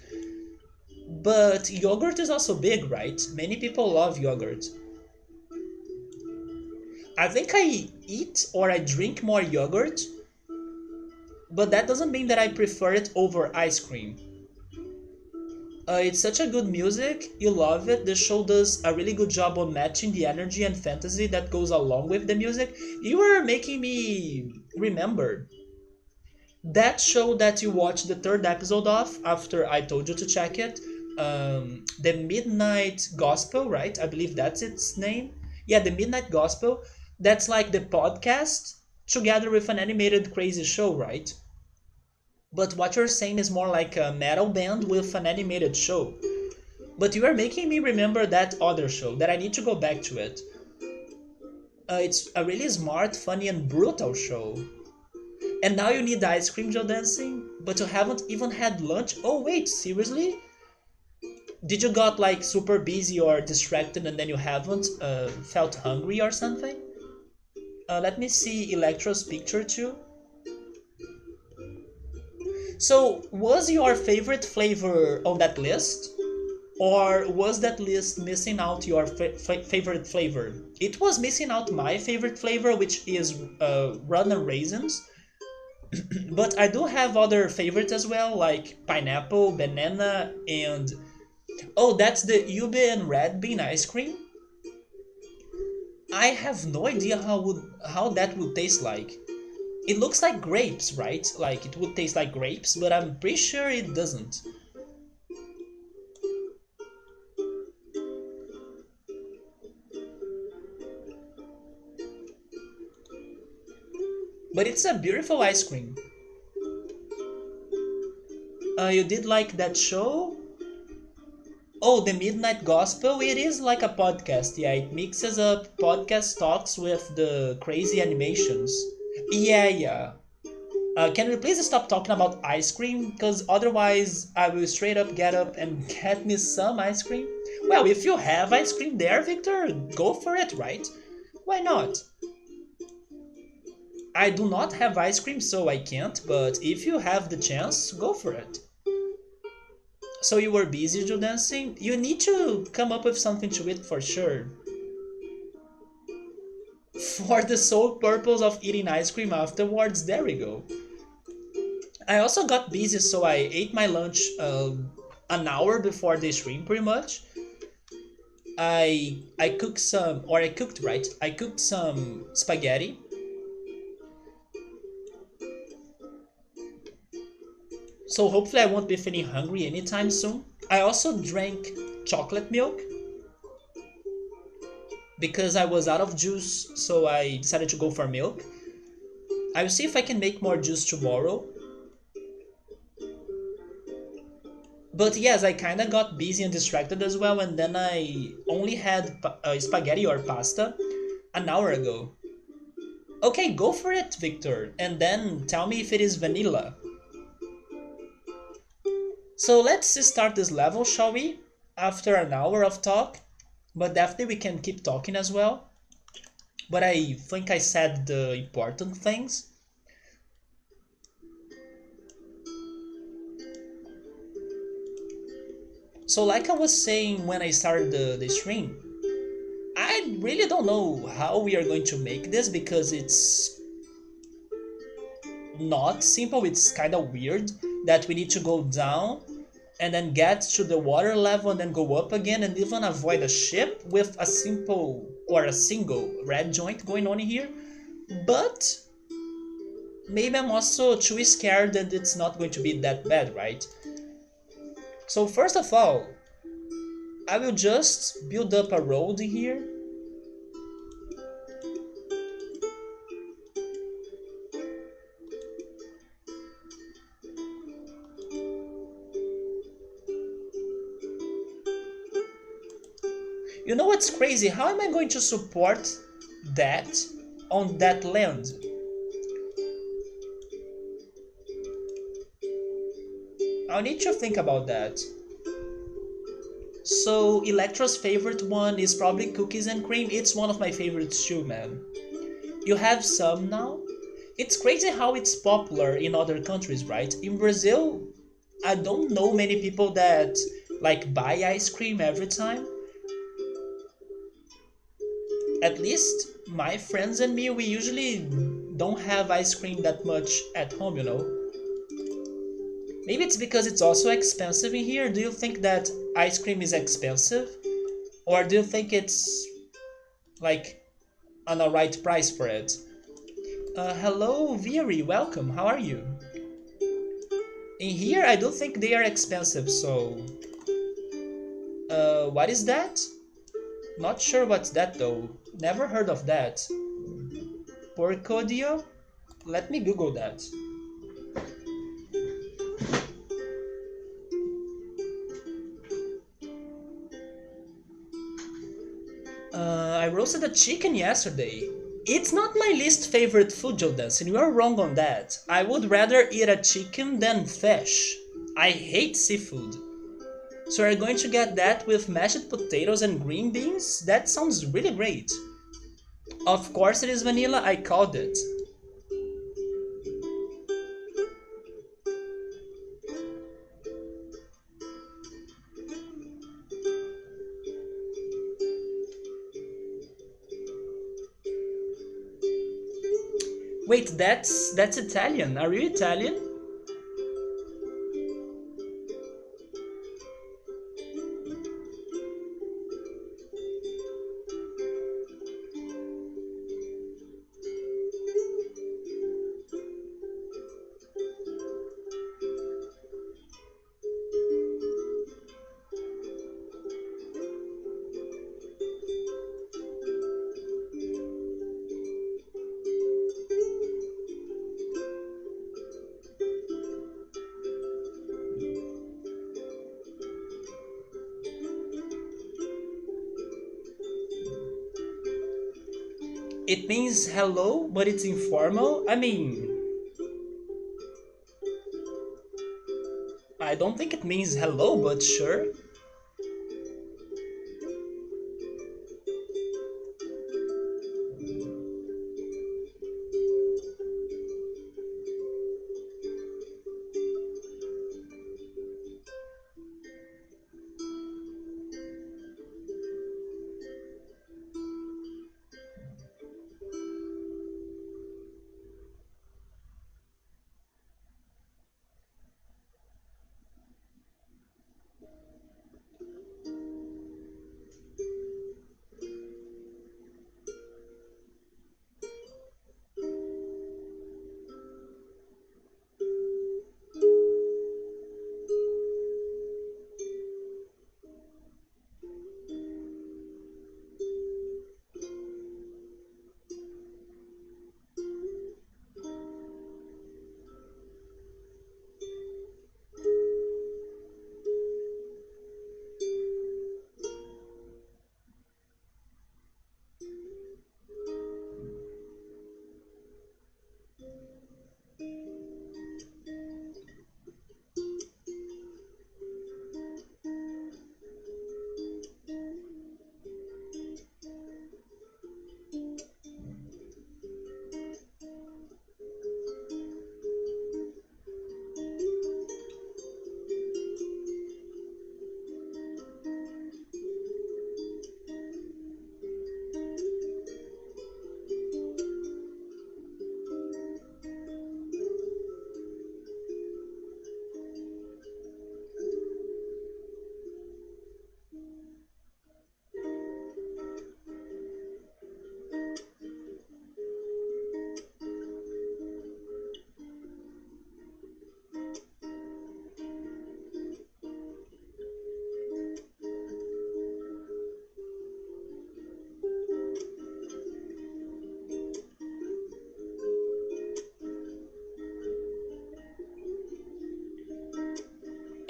But yogurt is also big, right? Many people love yogurt. I think I eat or I drink more yogurt, but that doesn't mean that I prefer it over ice cream. It's such a good music, you love it. The show does a really good job on matching the energy and fantasy that goes along with the music. You are making me remember that show that you watched the third episode of after I told you to check it. The Midnight Gospel, right? I believe that's its name. Yeah, the Midnight Gospel. That's like the podcast together with an animated crazy show, right? But what you're saying is more like a metal band with an animated show. But you are making me remember that other show that I need to go back to it. It's a really smart, funny, and brutal show. And now you need ice cream, Joe Dancing, but you haven't even had lunch. Oh wait, seriously? Did you got like super busy or distracted and then you haven't felt hungry or something? Let me see Electro's picture too. So, was your favorite flavor on that list? Or was that list missing out your favorite flavor? It was missing out my favorite flavor, which is runner raisins. But I do have other favorites as well, like pineapple, banana, and oh, that's the ube and red bean ice cream. I have no idea how that would taste like. It looks like grapes, right? Like it would taste like grapes, but I'm pretty sure it doesn't. But it's a beautiful ice cream. You did like that show? Oh, the Midnight Gospel. It is like a podcast. Yeah, it mixes up podcast talks with the crazy animations. Yeah, yeah. Can we please stop talking about ice cream? Because otherwise, I will straight up get up and get me some ice cream. Well, if you have ice cream there, Victor, go for it, right? Why not? I do not have ice cream, so I can't, but if you have the chance, go for it. So you were busy to dancing? You need to come up with something to eat for sure. For the sole purpose of eating ice cream afterwards, there we go. I also got busy, so I ate my lunch an hour before the stream, pretty much. I cooked some, or I cooked, right? I cooked some spaghetti. So hopefully I won't be feeling hungry anytime soon. I also drank chocolate milk because I was out of juice, so I decided to go for milk. I will see if I can make more juice tomorrow. But yes, I kind of got busy and distracted as well, and then I only had spaghetti or pasta an hour ago. Okay, go for it, Victor, and then tell me if it is vanilla. So let's start this level, shall we? After an hour of talk, but definitely we can keep talking as well. But I think I said the important things. So, like I was saying when I started the stream, I really don't know how we are going to make this because it's not simple. It's kind of weird that we need to go down and then get to the water level and then go up again and even avoid a ship with a simple or a single red joint going on here. But maybe I'm also too scared that it's not going to be that bad, right? So first of all, I will just build up a road here. You know what's crazy? How am I going to support that on that land? I'll need to think about that. So Electra's favorite one is probably cookies and cream. It's one of my favorites too, man. You have some now? It's crazy how it's popular in other countries, right? In Brazil, I don't know many people that like buy ice cream every time. At least my friends and me, we usually don't have ice cream that much at home, you know. Maybe it's because it's also expensive in here. Do you think that ice cream is expensive? Or do you think it's like on a right price for it? Hello, Viri, welcome. How are you? In here, I don't think they are expensive, so. What is that? Not sure what's that though. Never heard of that. Porcodio? Let me Google that. I roasted a chicken yesterday. It's not my least favorite food, Jodansen. You are wrong on that. I would rather eat a chicken than fish. I hate seafood. So we're going to get that with mashed potatoes and green beans? That sounds really great. Of course it is vanilla, I called it. Wait, that's Italian. Are you Italian? It means hello, but it's informal. I mean, I don't think it means hello, but sure.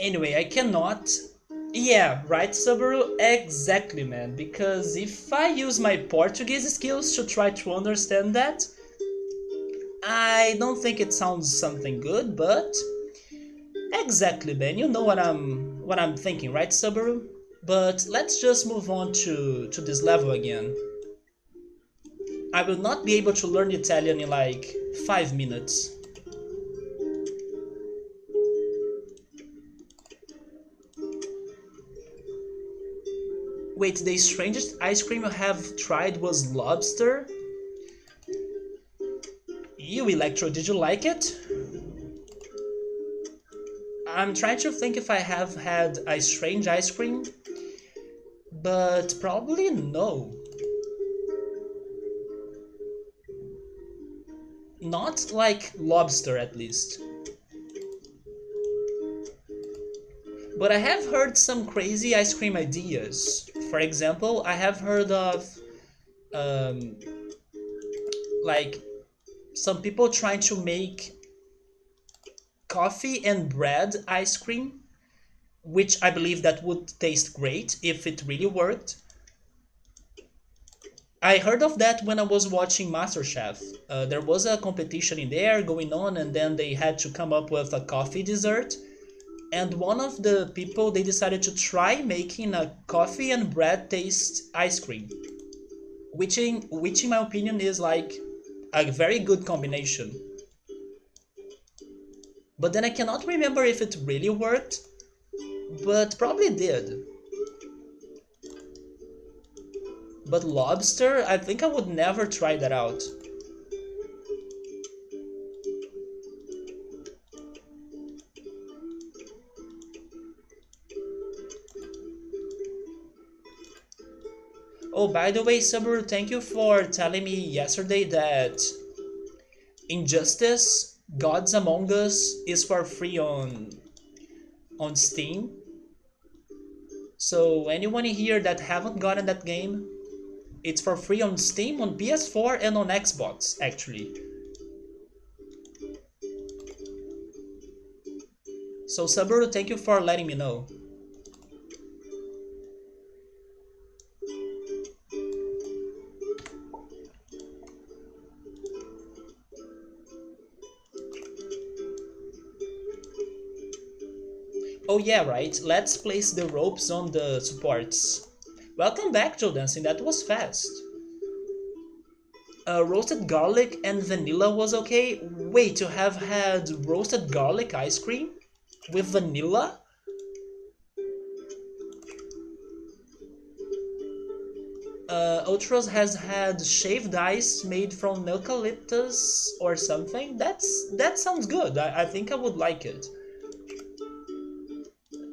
Anyway, I cannot. Yeah, right, Subaru? Exactly, man. Because if I use my Portuguese skills to try to understand that, I don't think it sounds something good, but exactly, man. You know what I'm thinking, right, Subaru? But let's just move on to this level again. I will not be able to learn Italian in like 5 minutes. Wait, the strangest ice cream I have tried was lobster? You, Electro, did you like it? I'm trying to think if I have had a strange ice cream, but probably no. Not like lobster, at least. But I have heard some crazy ice cream ideas. For example, I have heard of um, like some people trying to make coffee and bread ice cream, which I believe that would taste great if it really worked. I heard of that when I was watching MasterChef. There was a competition in there going on, and then they had to come up with a coffee dessert. And one of the people they decided to try making a coffee and bread taste ice cream, which in my opinion is like a very good combination. But then I cannot remember if it really worked, but probably did. But lobster, I think I would never try that out. Oh, by the way, Subaru, thank you for telling me yesterday that Injustice Gods Among Us is for free on Steam. So anyone in here that haven't gotten that game, it's for free on Steam, on PS4, and on Xbox, actually. So Subaru, thank you for letting me know. Oh yeah, right. Let's place the ropes on the supports. Welcome back, Joe Dancing. That was fast. Roasted garlic and vanilla was okay. Wait, you have had roasted garlic ice cream with vanilla? Ultras has had shaved ice made from eucalyptus or something. That sounds good. I think I would like it.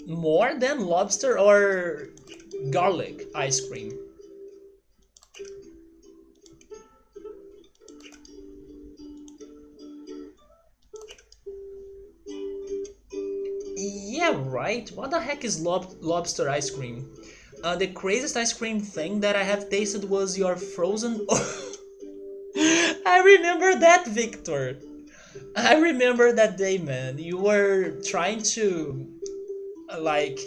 More than lobster or garlic ice cream. Yeah, right. What the heck is lobster ice cream? The craziest ice cream thing that I have tasted was your frozen. I remember that, Victor. I remember that day, man. You were trying to like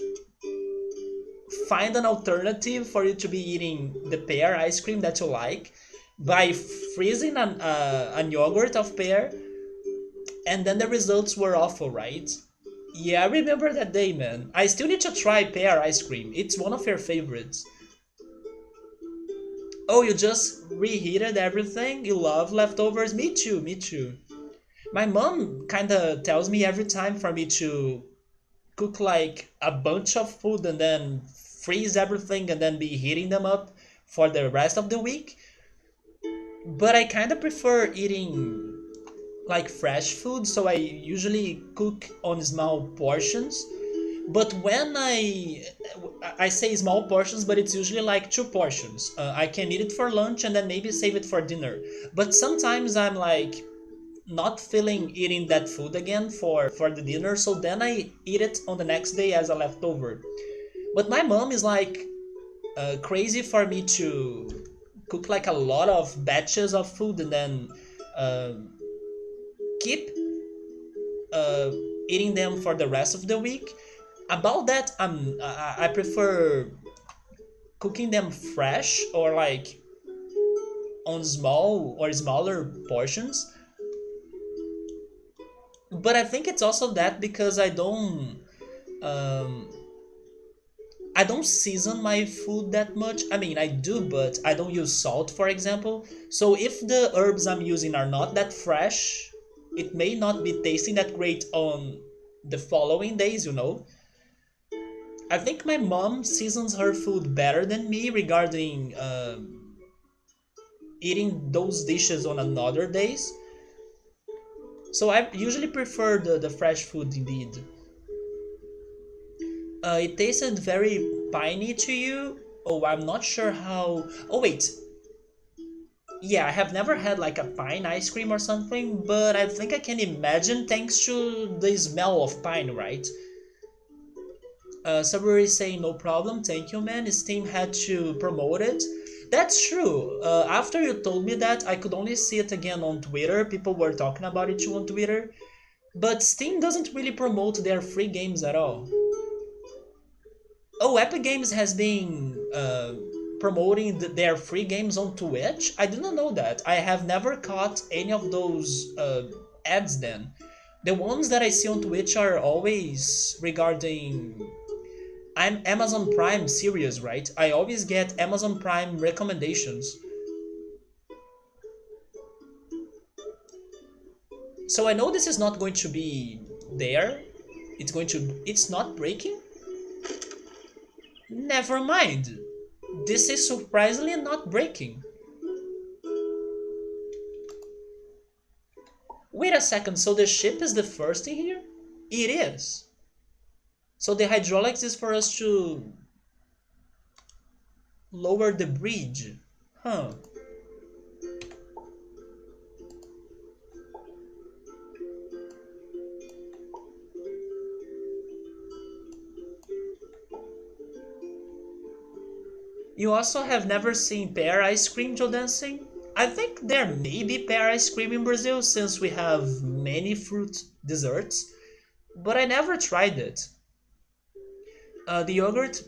find an alternative for you to be eating the pear ice cream that you like by freezing an yogurt of pear, and then the results were awful, right? Yeah, I remember that day, man. I still need to try pear ice cream. It's one of your favorites. Oh, you just reheated everything? You love leftovers? Me too, me too. My mom kinda tells me every time for me to cook like a bunch of food and then freeze everything and then be heating them up for the rest of the week. But I kinda prefer eating like fresh food, so I usually cook on small portions. But when I say small portions, but it's usually like two portions. I can eat it for lunch and then maybe save it for dinner. But sometimes I'm like not feeling eating that food again for the dinner, so then I eat it on the next day as a leftover. But my mom is like crazy for me to cook like a lot of batches of food and then uh, keep uh, eating them for the rest of the week. About that, I prefer cooking them fresh or like on small or smaller portions. But I think it's also that because um, I don't season my food that much. I mean, I do, but I don't use salt, for example. So if the herbs I'm using are not that fresh, it may not be tasting that great on the following days, you know. I think my mom seasons her food better than me regarding eating those dishes on another days. So I usually prefer the fresh food indeed. It tasted very piney to you. Oh, I'm not sure how. Oh, wait. Yeah, I have never had like a pine ice cream or something, but I think I can imagine thanks to the smell of pine, right? Subway is saying no problem, thank you, man. Steam had to promote it. That's true. After you told me that, I could only see it again on Twitter. People were talking about it too on Twitter. But Steam doesn't really promote their free games at all. Oh, Epic Games has been promoting their free games on Twitch. I didn't know that. I have never caught any of those ads then. The ones that I see on Twitch are always regarding. I'm Amazon Prime serious, right? I always get Amazon Prime recommendations. So I know this is not going to be there. It's not breaking? Never mind. This is surprisingly not breaking. Wait a second, so the ship is the first in here? It is. So the hydraulics is for us to lower the bridge. Huh. You also have never seen pear ice cream, Joe Dancing? I think there may be pear ice cream in Brazil since we have many fruit desserts, but I never tried it. The yogurt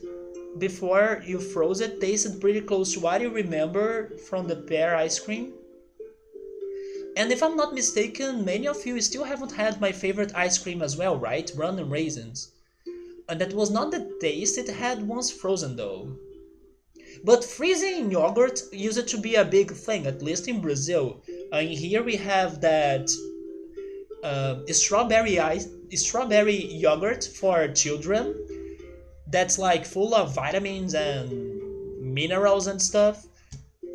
before you froze it tasted pretty close to what you remember from the pear ice cream. And if I'm not mistaken, many of you still haven't had my favorite ice cream as well, right? Random raisins. And that was not the taste it had once frozen though. But freezing yogurt used to be a big thing, at least in Brazil. And here we have that strawberry yogurt for children that's like full of vitamins and minerals and stuff.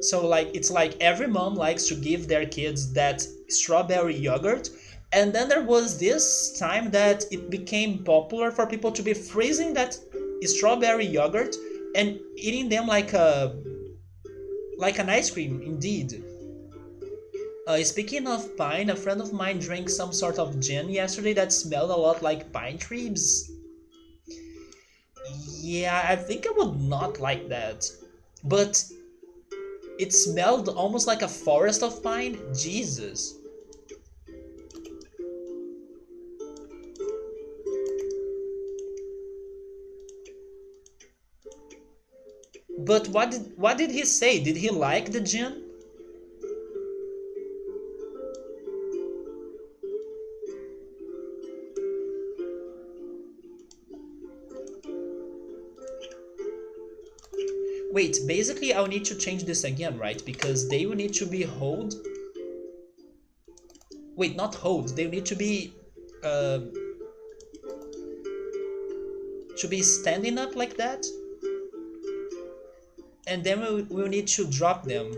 So like it's like every mom likes to give their kids that strawberry yogurt. And then there was this time that it became popular for people to be freezing that strawberry yogurt and eating them like an ice cream indeed. Speaking of pine, a friend of mine drank some sort of gin yesterday that smelled a lot like pine trees. Yeah, I think I would not like that. But it smelled almost like a forest of pine. Jesus. But what did he say? Did he like the gin? Wait, basically I'll need to change this again, right? Because they will need to be hold. Wait, not hold. They will need uh to be standing up like that, and then we'll need to drop them.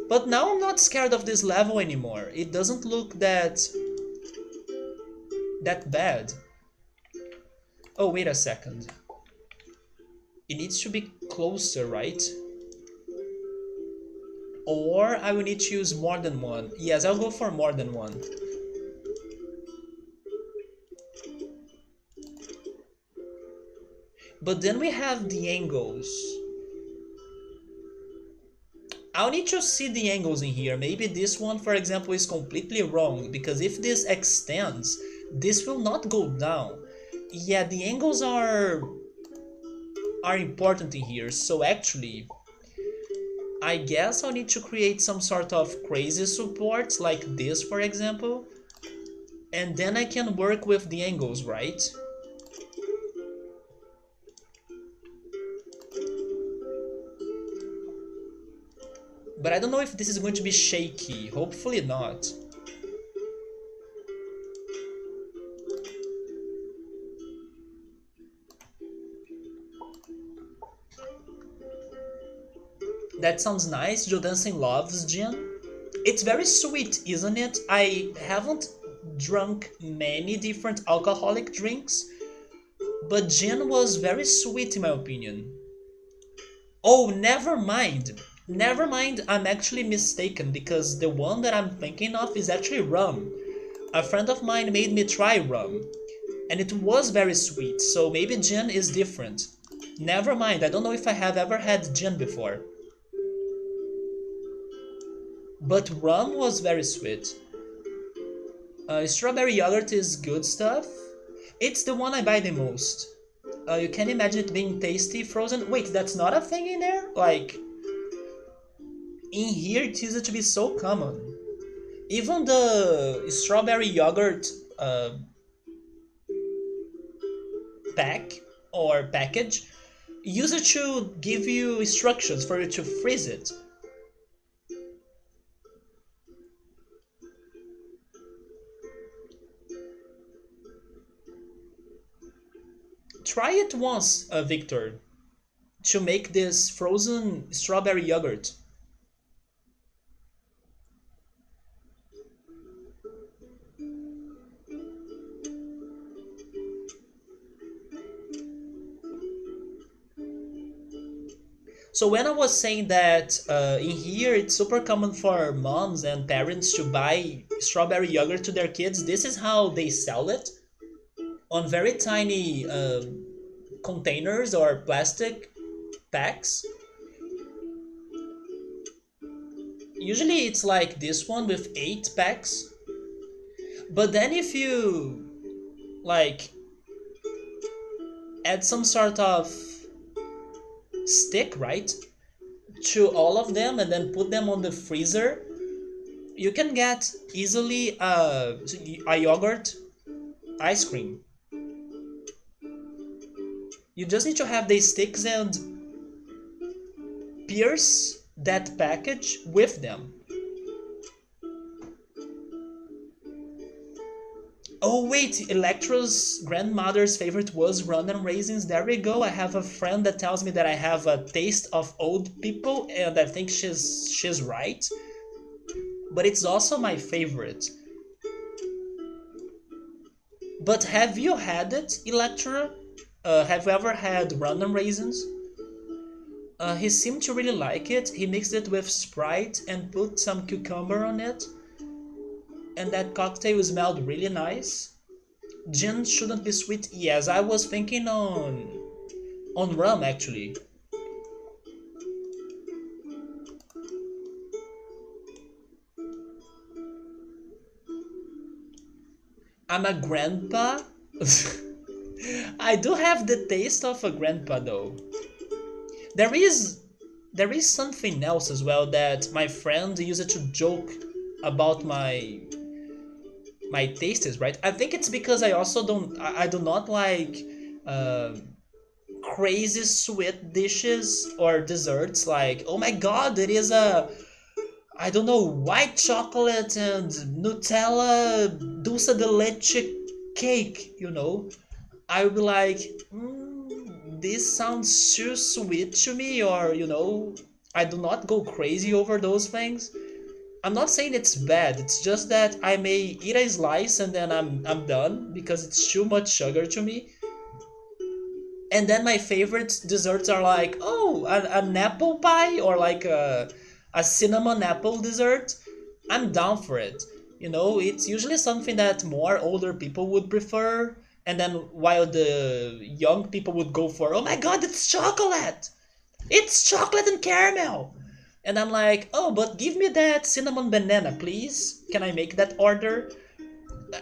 But now I'm not scared of this level anymore. It doesn't look that bad. Oh, wait a second. It needs to be closer, right? Or I will need to use more than one. Yes, I'll go for more than one. But then we have the angles. I'll need to see the angles in here. Maybe this one, for example, is completely wrong, because if this extends, this will not go down. Yeah, the angles are important in here. So actually, I guess I'll need to create some sort of crazy support, like this, for example, and then I can work with the angles, right? But I don't know if this is going to be shaky. Hopefully not. That sounds nice. Joe Dancing loves gin. It's very sweet, isn't it? I haven't drunk many different alcoholic drinks, but gin was very sweet in my opinion. Oh, never mind. Never mind, I'm actually mistaken because the one that I'm thinking of is actually rum. A friend of mine made me try rum, and it was very sweet, so maybe gin is different. Never mind, I don't know if I have ever had gin before. But rum was very sweet. Strawberry yogurt is good stuff. It's the one I buy the most. You can imagine it being tasty frozen. Wait, that's not a thing in there? Like, in here it used to be so common. Even the strawberry yogurt uh, pack or package used to give you instructions for you to freeze it. Try it once, Victor, to make this frozen strawberry yogurt. So when I was saying that in here it's super common for moms and parents to buy strawberry yogurt to their kids, this is how they sell it on very tiny containers or plastic packs. Usually it's like this one with 8 packs. But then if you like add some sort of stick, right, to all of them and then put them on the freezer, you can get easily a yogurt ice cream. You just need to have the sticks and pierce that package with them. Oh wait, Electra's grandmother's favorite was run and raisins. There we go. I have a friend that tells me that I have a taste of old people, and I think she's right. But it's also my favorite. But have you had it, Electra? Have you ever had run and raisins? He seemed to really like it. He mixed it with Sprite and put some cucumber on it, and that cocktail smelled really nice. Gin shouldn't be sweet. Yes, I was thinking on rum actually. I'm a grandpa. I do have the taste of a grandpa though. There is there is something else as well that my friend used to joke about my tastes, right? I think it's because I also don't I do not like uh, crazy sweet dishes or desserts like, oh my god, it is a, I don't know, white chocolate and Nutella dulce de leche cake, you know. I would be like, this sounds too sweet to me, or you know, I do not go crazy over those things. I'm not saying it's bad. It's just that I may eat a slice and then I'm done because it's too much sugar to me. And then my favorite desserts are like, oh, an apple pie or like a cinnamon apple dessert. I'm down for it. You know, it's usually something that more older people would prefer. And then while the young people would go for, oh my god, it's chocolate! It's chocolate and caramel! And I'm like, oh, but give me that cinnamon banana, please. Can I make that order?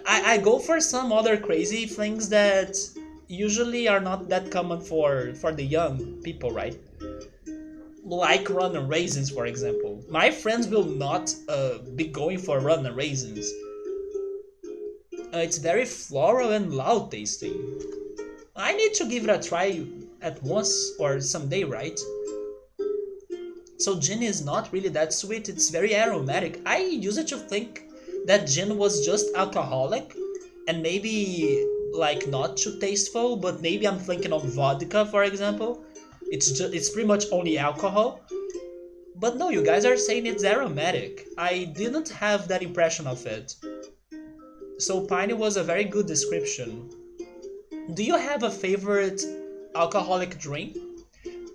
I go for some other crazy things that usually are not that common for the young people, right? Like run and raisins, for example. My friends will not be going for run and raisins. It's very floral and loud tasting. I need to give it a try at once or someday, right? So gin is not really that sweet, it's very aromatic. I used to think that gin was just alcoholic and maybe like not too tasteful, but maybe I'm thinking of vodka, for example. It's pretty much only alcohol. But no, you guys are saying it's aromatic. I didn't have that impression of it. So piney was a very good description. Do you have a favorite alcoholic drink?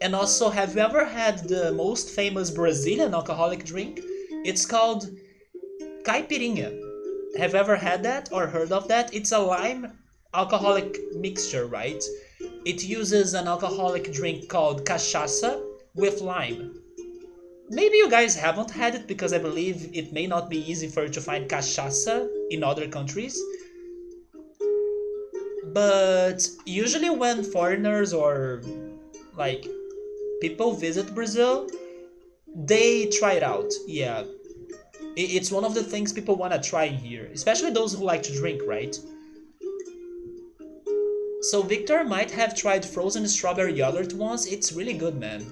And also, have you ever had the most famous Brazilian alcoholic drink? It's called caipirinha. Have you ever had that or heard of that? It's a lime alcoholic mixture, right? It uses an alcoholic drink called cachaça with lime. Maybe you guys haven't had it because I believe it may not be easy for you to find cachaça in other countries. But usually, when foreigners or like people visit Brazil, they try it out. Yeah, it's one of the things people want to try here, especially those who like to drink, right? So Victor might have tried frozen strawberry yogurt once. It's really good, man.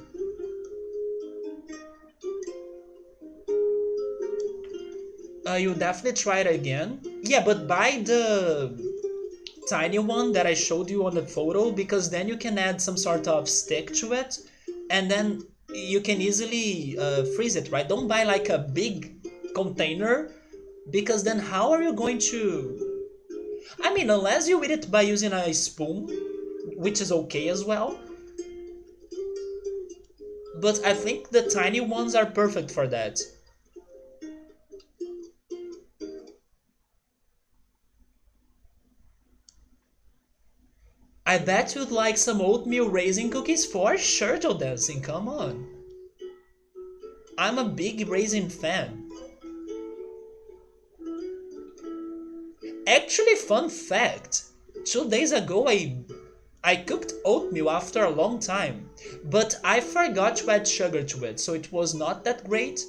You definitely try it again. Yeah, but buy the tiny one that I showed you on the photo because then you can add some sort of stick to it and then you can easily freeze it, right? Don't buy like a big container because then how are you going to. I mean, unless you eat it by using a spoon, which is okay as well. But I think the tiny ones are perfect for that. I bet you'd like some oatmeal raisin cookies for Turtle Dancing, come on. I'm a big raisin fan. Actually, fun fact 2 days ago I cooked oatmeal after a long time, but I forgot to add sugar to it, so it was not that great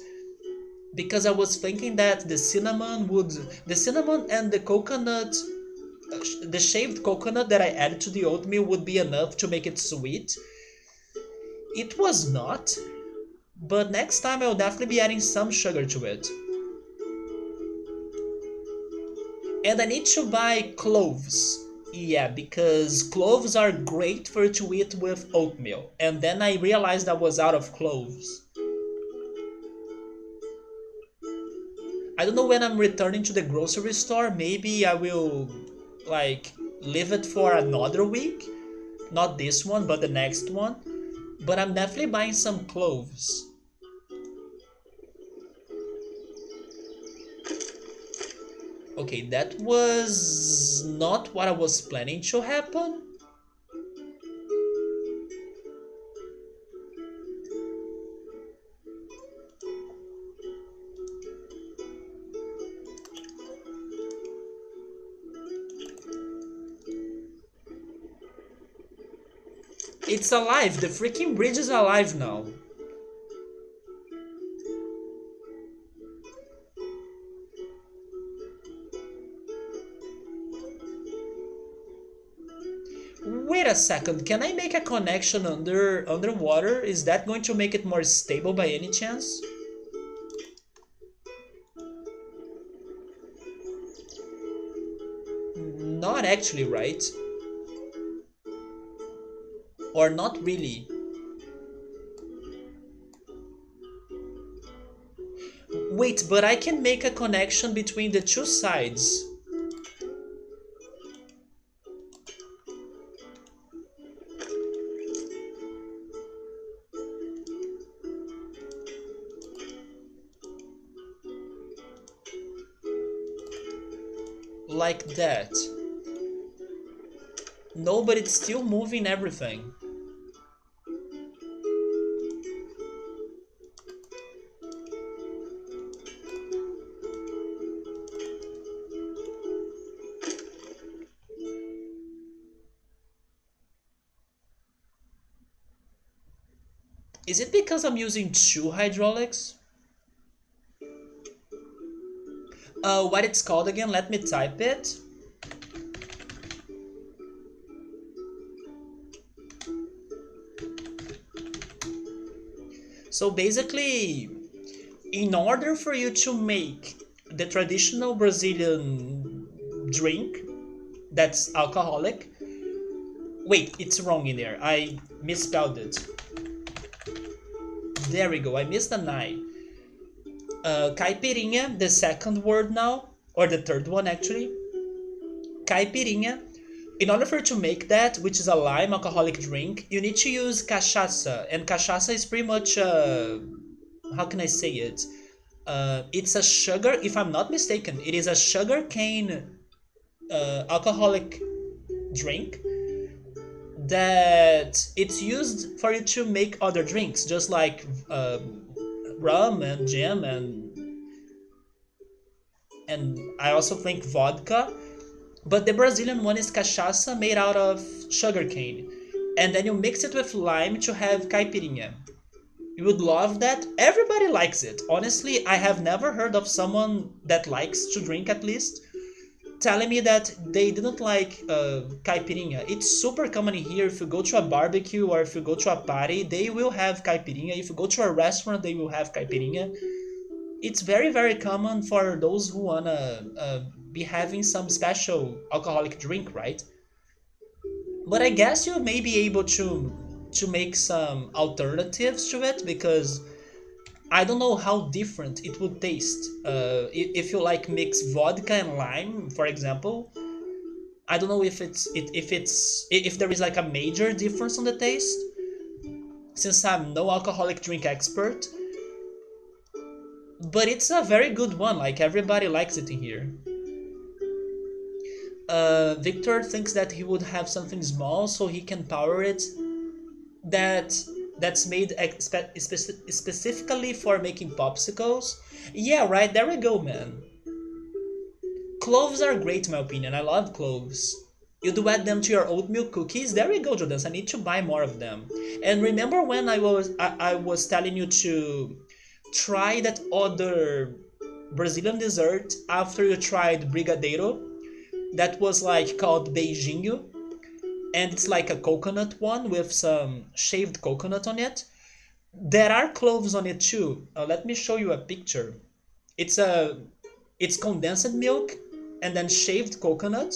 because I was thinking that the cinnamon and the coconut, the shaved coconut that I added to the oatmeal would be enough to make it sweet. It was not, but next time I'll definitely be adding some sugar to it. And I need to buy cloves. Yeah, because cloves are great for to eat with oatmeal. And then I realized I was out of cloves. I don't know when I'm returning to the grocery store. Maybe I will like leave it for another week. Not this one, but the next one. But I'm definitely buying some cloves. Okay, that was not what I was planning to happen. It's alive. The freaking bridge is alive now. Wait a second. Can I make a connection underwater? Is that going to make it more stable by any chance? Not actually, right? Or not really. Wait, but I can make a connection between the two sides. Like that. No, but it's still moving everything. Is it because I'm using two hydraulics? What it's called again? Let me type it. So basically, in order for you to make the traditional Brazilian drink that's alcoholic, wait, it's wrong in there. I misspelled it. There we go. I missed an I. Caipirinha, the second word now, or the third one actually. Caipirinha. In order for you to make that, which is a lime alcoholic drink, you need to use cachaça. And cachaça is pretty much, how can I say it? It's a sugar, if I'm not mistaken, it is a sugar cane alcoholic drink that it's used for you to make other drinks, just like rum and gin and I also think vodka. But the Brazilian one is cachaça made out of sugarcane, and then you mix it with lime to have caipirinha. You would love that. Everybody likes it. Honestly, I have never heard of someone that likes to drink at least telling me that they didn't like caipirinha. It's super common here. If you go to a barbecue or if you go to a party, they will have caipirinha. If you go to a restaurant, they will have caipirinha. It's very, very common for those who wanna be having some special alcoholic drink, right? But I guess you may be able to make some alternatives to it because I don't know how different it would taste. If you like mix vodka and lime, for example, I don't know if there is like a major difference on the taste. Since I'm no alcoholic drink expert, but it's a very good one. Like everybody likes it in here. Victor thinks that he would have something small so he can power it. That that's made specifically for making popsicles. Yeah, right. There we go, man. Cloves are great, in my opinion. I love cloves. You do add them to your oatmeal cookies. There we go, Jordan. I need to buy more of them. And remember when I was telling you to try that other Brazilian dessert after you tried brigadeiro? That was like called beijinho, and it's like a coconut one with some shaved coconut on it. There are cloves on it too. Let me show you a picture. It's a it's condensed milk and then shaved coconut,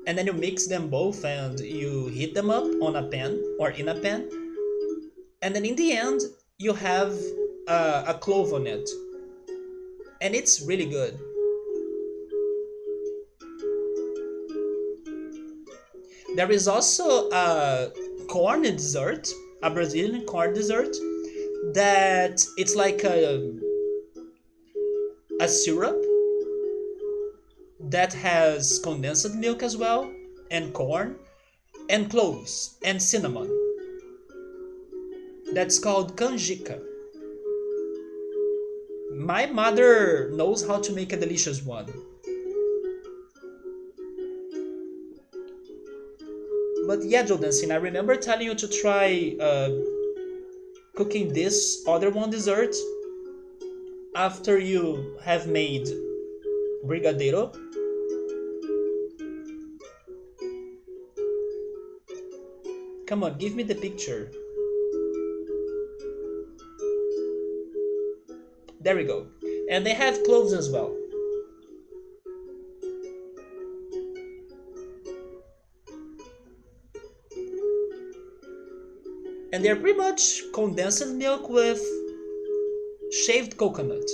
and then you mix them both and you heat them up on a pan or in a pan, and then in the end you have a clove on it, and it's really good. There is also a corn dessert, a Brazilian corn dessert that it's like a syrup that has condensed milk as well, and corn, and cloves, and cinnamon. That's called canjica. My mother knows how to make a delicious one. But yeah, Joe Dancing, I remember telling you to try cooking this other one dessert after you have made brigadeiro. Come on, give me the picture. There we go. And they have cloves as well. And they're pretty much condensed milk with shaved coconut.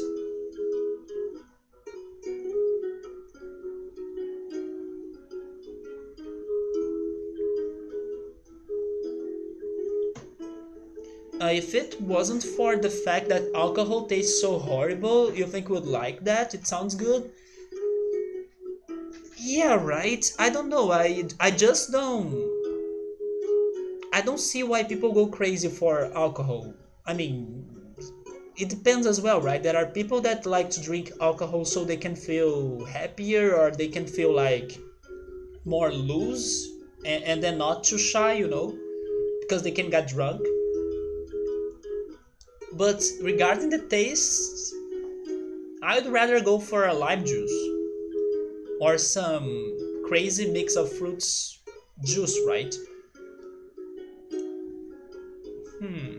If it wasn't for the fact that alcohol tastes so horrible, you think we would like that? It sounds good. Yeah, right. I don't know. I just don't see why people go crazy for alcohol. I mean, it depends as well, right? There are people that like to drink alcohol so they can feel happier or they can feel like more loose and then not too shy, because they can get drunk. But regarding the taste, I'd rather go for a lime juice or some crazy mix of fruits juice, right? Hmm.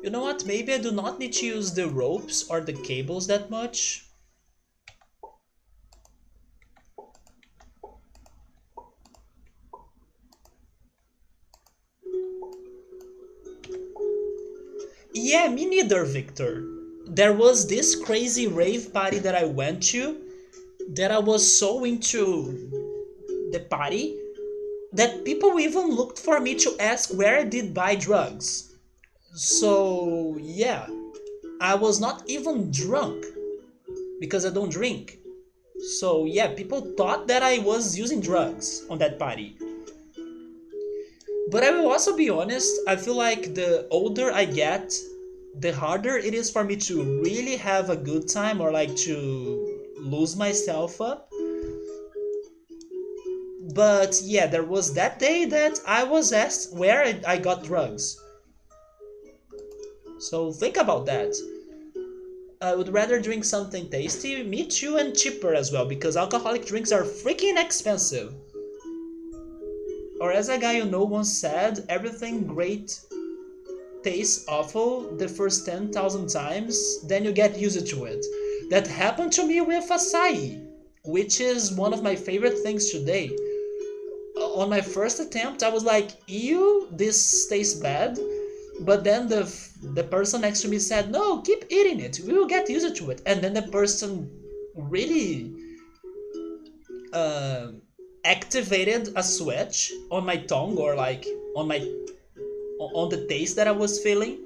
You know what? Maybe I do not need to use the ropes or the cables that much. Yeah, me neither, Victor. There was this crazy rave party that I went to that I was so into the party that people even looked for me to ask where I did buy drugs. So, yeah, I was not even drunk because I don't drink. So, yeah, people thought that I was using drugs on that party. But I will also be honest, I feel like the older I get, the harder it is for me to really have a good time or like to lose myself up. But yeah, there was that day that I was asked where I got drugs. So think about that. I would rather drink something tasty, me too, and cheaper as well, because alcoholic drinks are freaking expensive. Or as a guy you know once said, everything great tastes awful the first 10,000 times, then you get used to it. That happened to me with acai, which is one of my favorite things today. On my first attempt, I was like, ew, this tastes bad. But then the person next to me said, no, keep eating it. We will get used to it. And then the person really uh, activated a switch on my tongue or like on my on the taste that I was feeling.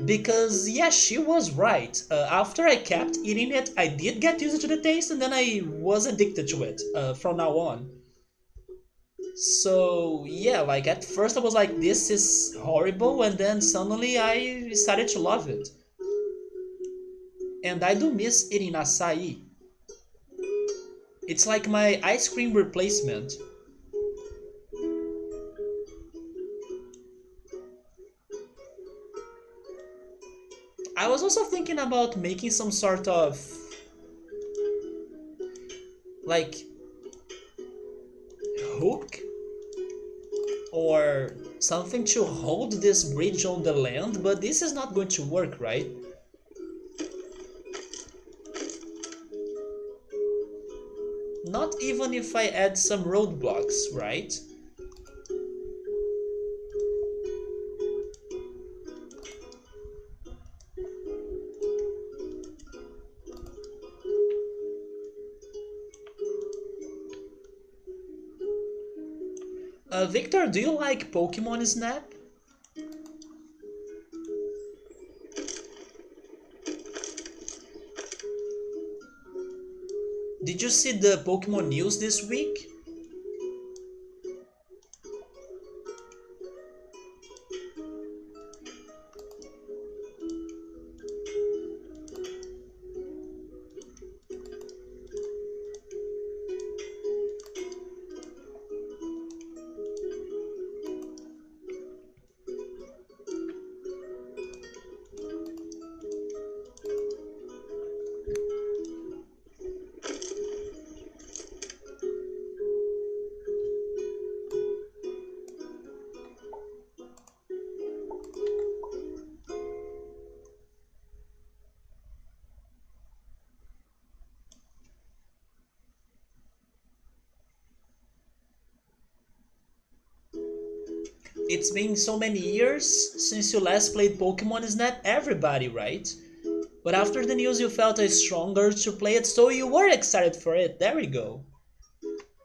Because yeah, she was right. After I kept eating it, I did get used to the taste, and then I was addicted to it from now on. So yeah, like at first I was like, this is horrible, and then suddenly I started to love it. And I do miss eating acai. It's like my ice cream replacement. I was also thinking about making some sort of like hook or something to hold this bridge on the land, but this is not going to work, right? Not even if I add some roadblocks, right? Victor, do you like Pokemon Snap? Did you see the Pokemon news this week? It's been so many years since you last played Pokemon Snap, everybody, right? But after the news you felt a stronger to play it, so you were excited for it. There we go.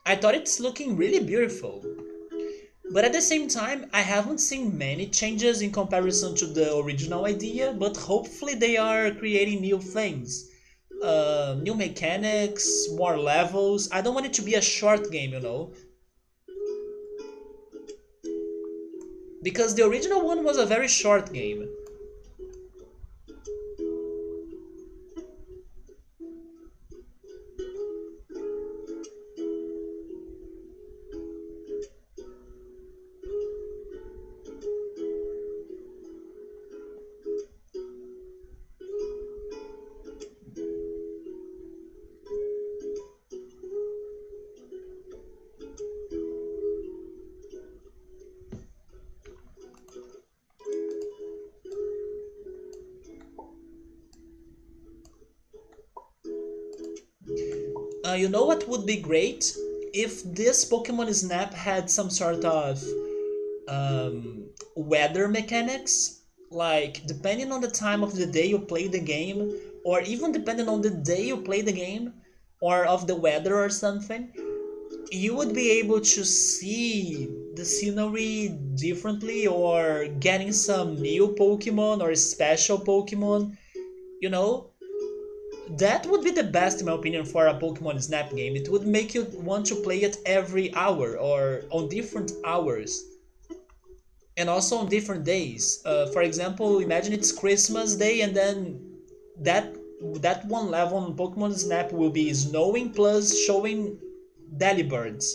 I thought it's looking really beautiful. But at the same time, I haven't seen many changes in comparison to the original idea, but hopefully they are creating new things. New mechanics, more levels. I don't want it to be a short game, because the original one was a very short game. You know what would be great? If this Pokemon Snap had some sort of weather mechanics, like depending on the time of the day you play the game, or even depending on the day you play the game, or of the weather or something, you would be able to see the scenery differently or getting some new Pokemon or special Pokemon, you know? That would be the best, in my opinion, for a Pokemon Snap game. It would make you want to play it every hour or on different hours and also on different days. For example, imagine it's Christmas Day and then that that one level on Pokemon Snap will be snowing plus showing Delibirds,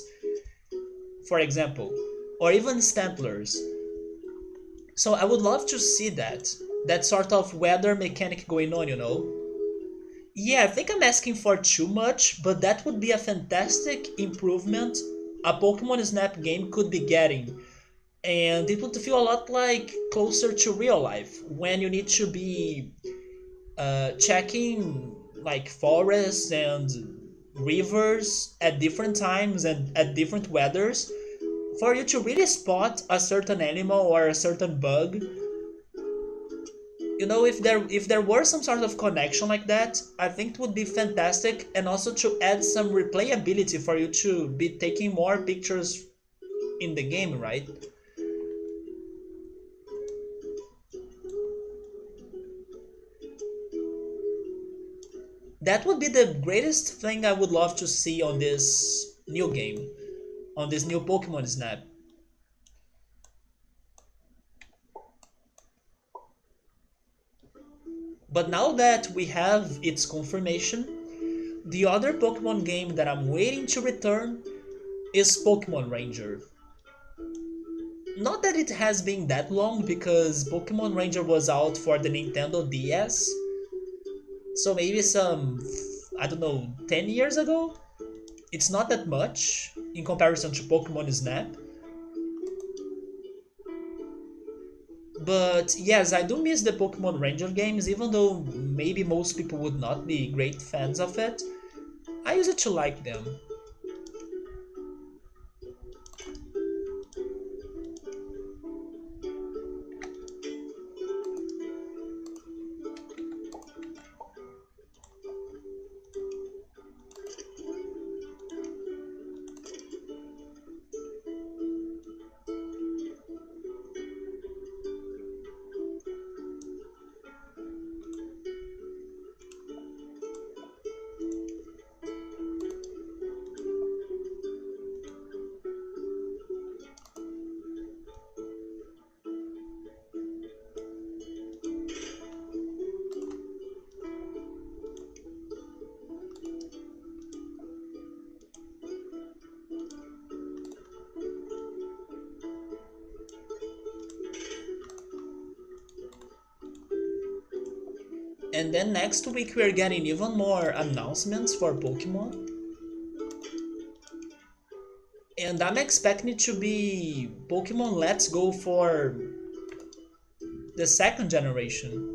for example, or even Stamplers. So I would love to see that sort of weather mechanic going on. Yeah, I think I'm asking for too much, but that would be a fantastic improvement a Pokemon Snap game could be getting. And it would feel a lot like closer to real life when you need to be checking like forests and rivers at different times and at different weathers for you to really spot a certain animal or a certain bug. If there were some sort of connection like that, I think it would be fantastic, and also to add some replayability for you to be taking more pictures in the game, right? That would be the greatest thing I would love to see on this new game, on this new Pokemon Snap. But now that we have its confirmation, the other Pokemon game that I'm waiting to return is Pokemon Ranger. Not that it has been that long, because Pokemon Ranger was out for the Nintendo DS, so maybe I don't know, 10 years ago? It's not that much in comparison to Pokemon Snap. But yes, I do miss the Pokemon Ranger games, even though maybe most people would not be great fans of it. I used to like them. And then next week we're getting even more announcements for Pokemon. And I'm expecting it to be Pokemon Let's Go for the second generation.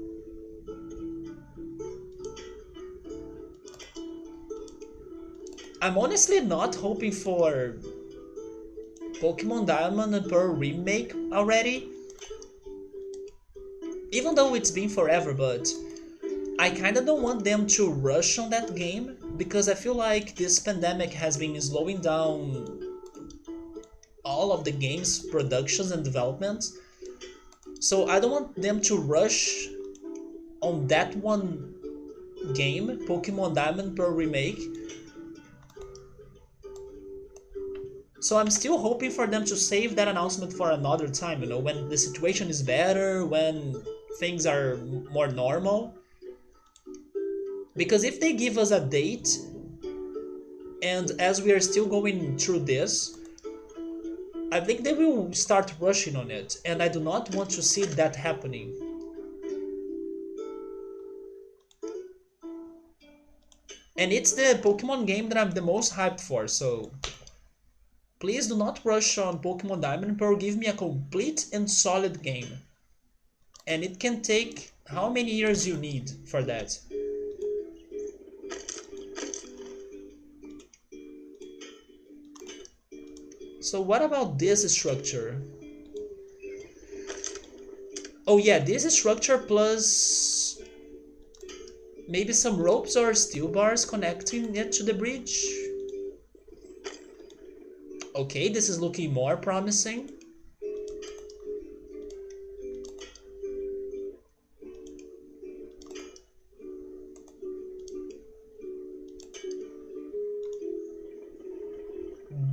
I'm honestly not hoping for Pokemon Diamond and Pearl remake already, even though it's been forever, but I kinda don't want them to rush on that game because I feel like this pandemic has been slowing down all of the game's productions and developments. So I don't want them to rush on that one game, Pokemon Diamond Pearl Remake. So I'm still hoping for them to save that announcement for another time, when the situation is better, when things are more normal. Because if they give us a date, and as we are still going through this, I think they will start rushing on it, and I do not want to see that happening. And it's the Pokemon game that I'm the most hyped for, so please do not rush on Pokemon Diamond and Pearl. Give me a complete and solid game. And it can take how many years you need for that. So what about this structure? Oh yeah, this structure plus maybe some ropes or steel bars connecting it to the bridge. Okay, this is looking more promising.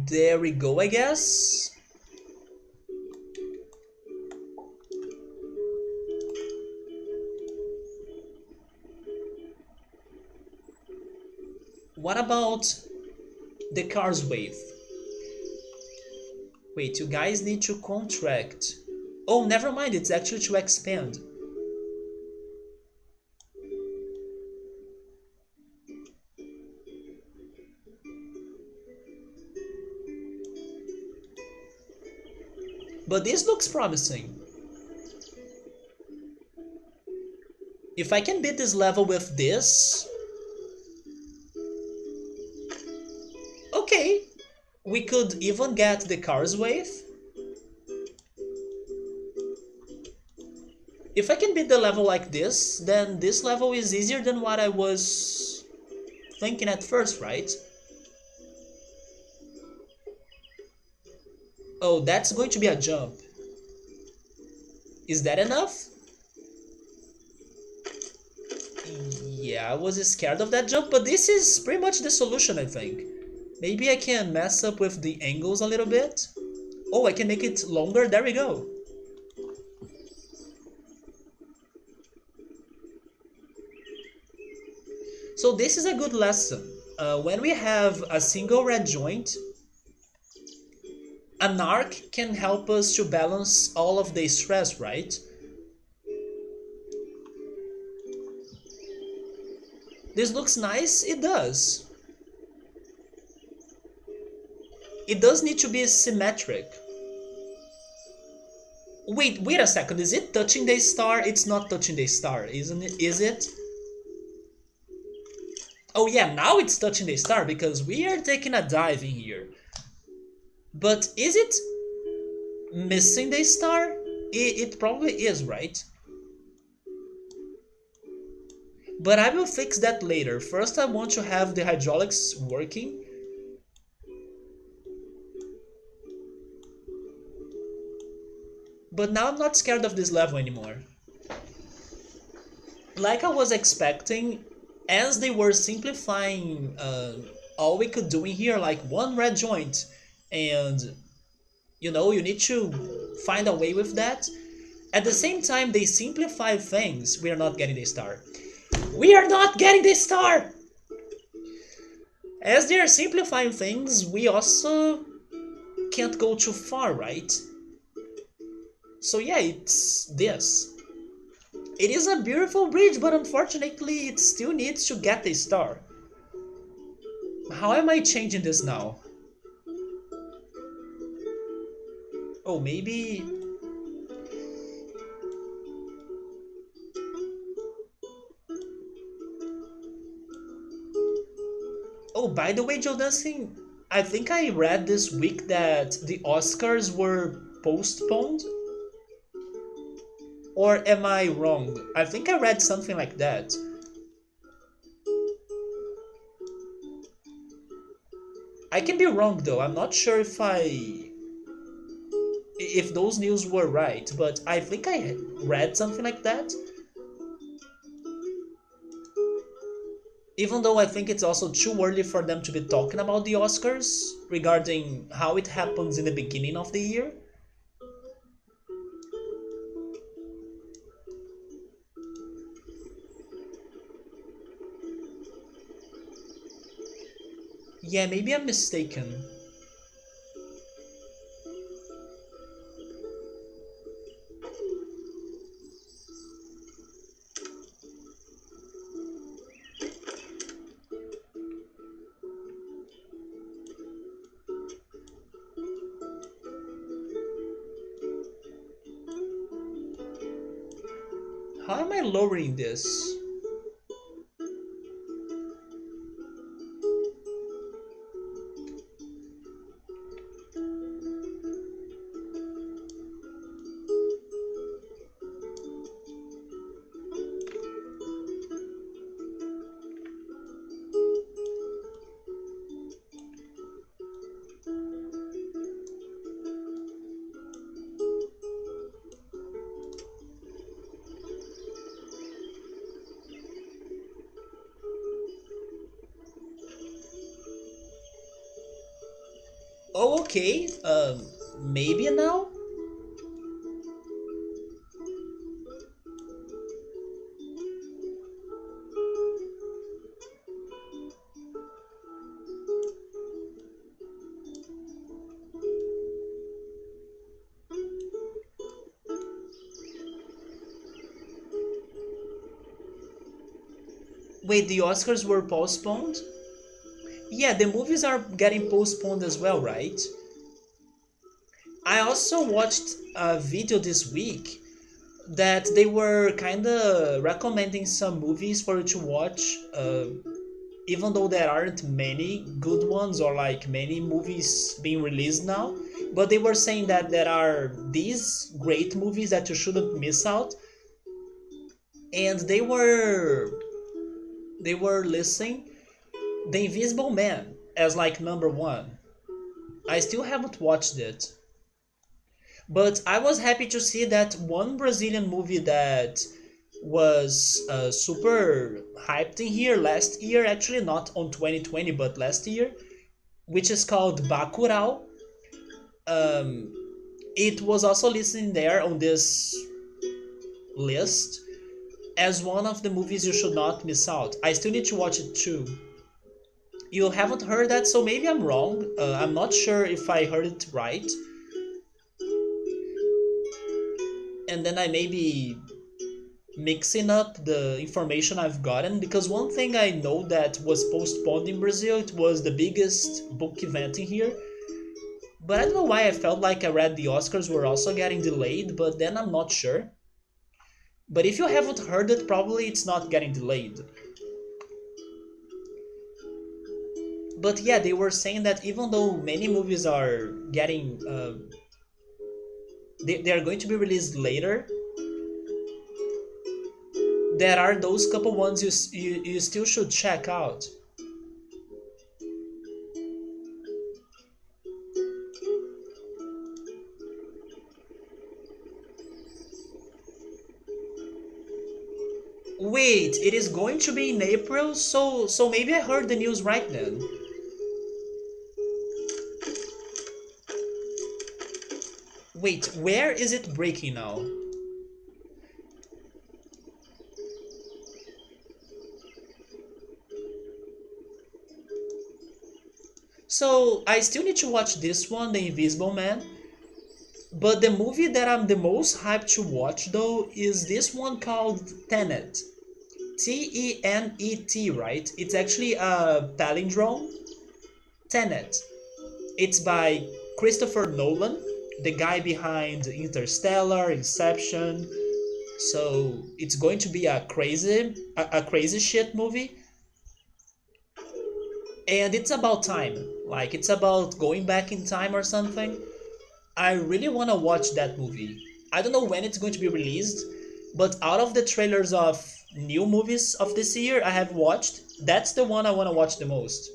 There we go, I guess. What about the cars wave? Wait, you guys need to contract. Oh, never mind, it's actually to expand. But this looks promising. If I can beat this level with this... Okay, we could even get the cars wave. If I can beat the level like this, then this level is easier than what I was thinking at first, right? Oh, that's going to be a jump. Is that enough? Yeah, I was scared of that jump, but this is pretty much the solution, I think. Maybe I can mess up with the angles a little bit. Oh, I can make it longer. There we go. So this is a good lesson. When we have a single red joint, an arc can help us to balance all of the stress, right? This looks nice, it does. It does need to be symmetric. Wait a second, is it touching the star? It's not touching the star, isn't it? Is it? Oh yeah, now it's touching the star because we are taking a dive in here. But is it missing the star? It probably is, right? But I will fix that later. First I want to have the hydraulics working. But now I'm not scared of this level anymore. Like I was expecting, as they were simplifying all we could do in here, like one red joint, and you need to find a way with that. At the same time, they simplify things. We are not getting the star. We are not getting the star! As they are simplifying things, we also can't go too far, right? So yeah, it's this. It is a beautiful bridge, but unfortunately it still needs to get the star. How am I changing this now? Oh, maybe... Oh, by the way, Joe Dancing, I think I read this week that the Oscars were postponed. Or am I wrong? I think I read something like that. I can be wrong though, I'm not sure if I if those news were right, but I think I read something like that. Even though I think it's also too early for them to be talking about the Oscars regarding how it happens in the beginning of the year. Yeah, maybe I'm mistaken. How am I lowering this? Oh, okay. Maybe now? Wait, the Oscars were postponed? Yeah, the movies are getting postponed as well, right? I also watched a video this week that they were kind of recommending some movies for you to watch, even though there aren't many good ones or like many movies being released now. But they were saying that there are these great movies that you shouldn't miss out, and they were listing The Invisible Man as like number one. I still haven't watched it, but I was happy to see that one Brazilian movie that was super hyped in here last year, actually not on 2020 but last year, which is called Bacurau. Um, it was also listed there on this list as one of the movies you should not miss out. I still need to watch it too. You haven't heard that, so maybe I'm wrong. I'm not sure if I heard it right. And then I may be mixing up the information I've gotten, because one thing I know that was postponed in Brazil, it was the biggest book event in here. But I don't know why I felt like I read the Oscars were also getting delayed, but then I'm not sure. But if you haven't heard it, probably it's not getting delayed. But yeah, they were saying that even though many movies are getting, they are going to be released later, there are those couple ones you still should check out. Wait, it is going to be in April, so maybe I heard the news right then. Wait, where is it breaking now? So I still need to watch this one, The Invisible Man. But the movie that I'm the most hyped to watch though is this one called Tenet. Tenet, right? It's actually a palindrome. Tenet. It's by Christopher Nolan, the guy behind Interstellar, Inception. So it's going to be a crazy shit movie, and it's about time. Like it's about going back in time or something. I really want to watch that movie. I don't know when it's going to be released, but out of the trailers of new movies of this year I have watched, that's the one I want to watch the most.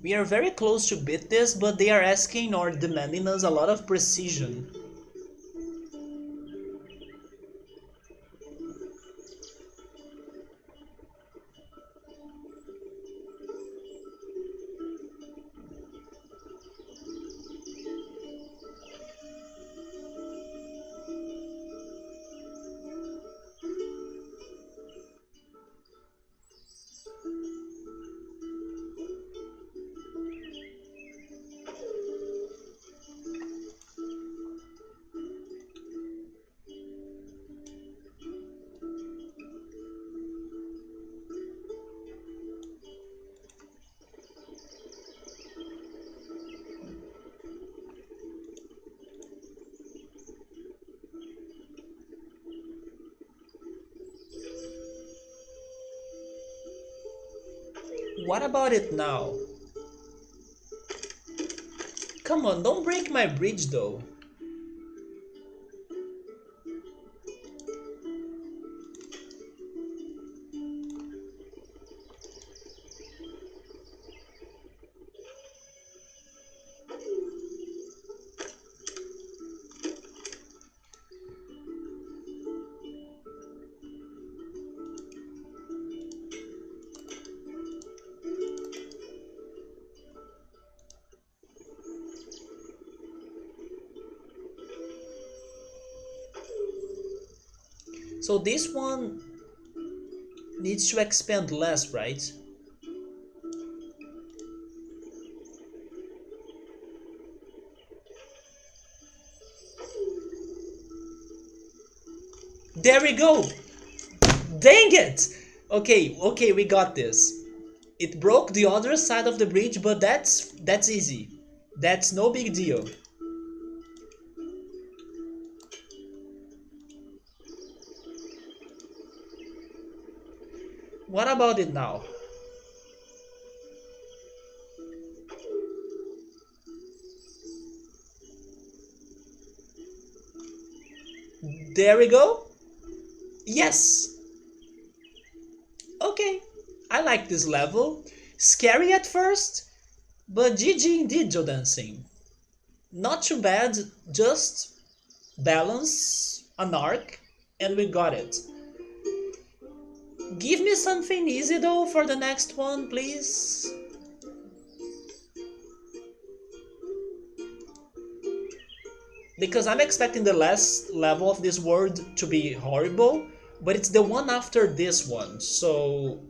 We are very close to beat this, but they are asking or demanding us a lot of precision. What about it now? Come on, don't break my bridge though. So this one needs to expand less, right? There we go! Dang it! Okay, we got this. It broke the other side of the bridge, but that's easy. That's no big deal. What about it now? There we go. Yes! Okay, I like this level. Scary at first, but GG indeed, Joe Dancing. Not too bad, just balance, an arc, and we got it. Give me something easy though for the next one, please. Because I'm expecting the last level of this world to be horrible, but it's the one after this one, so...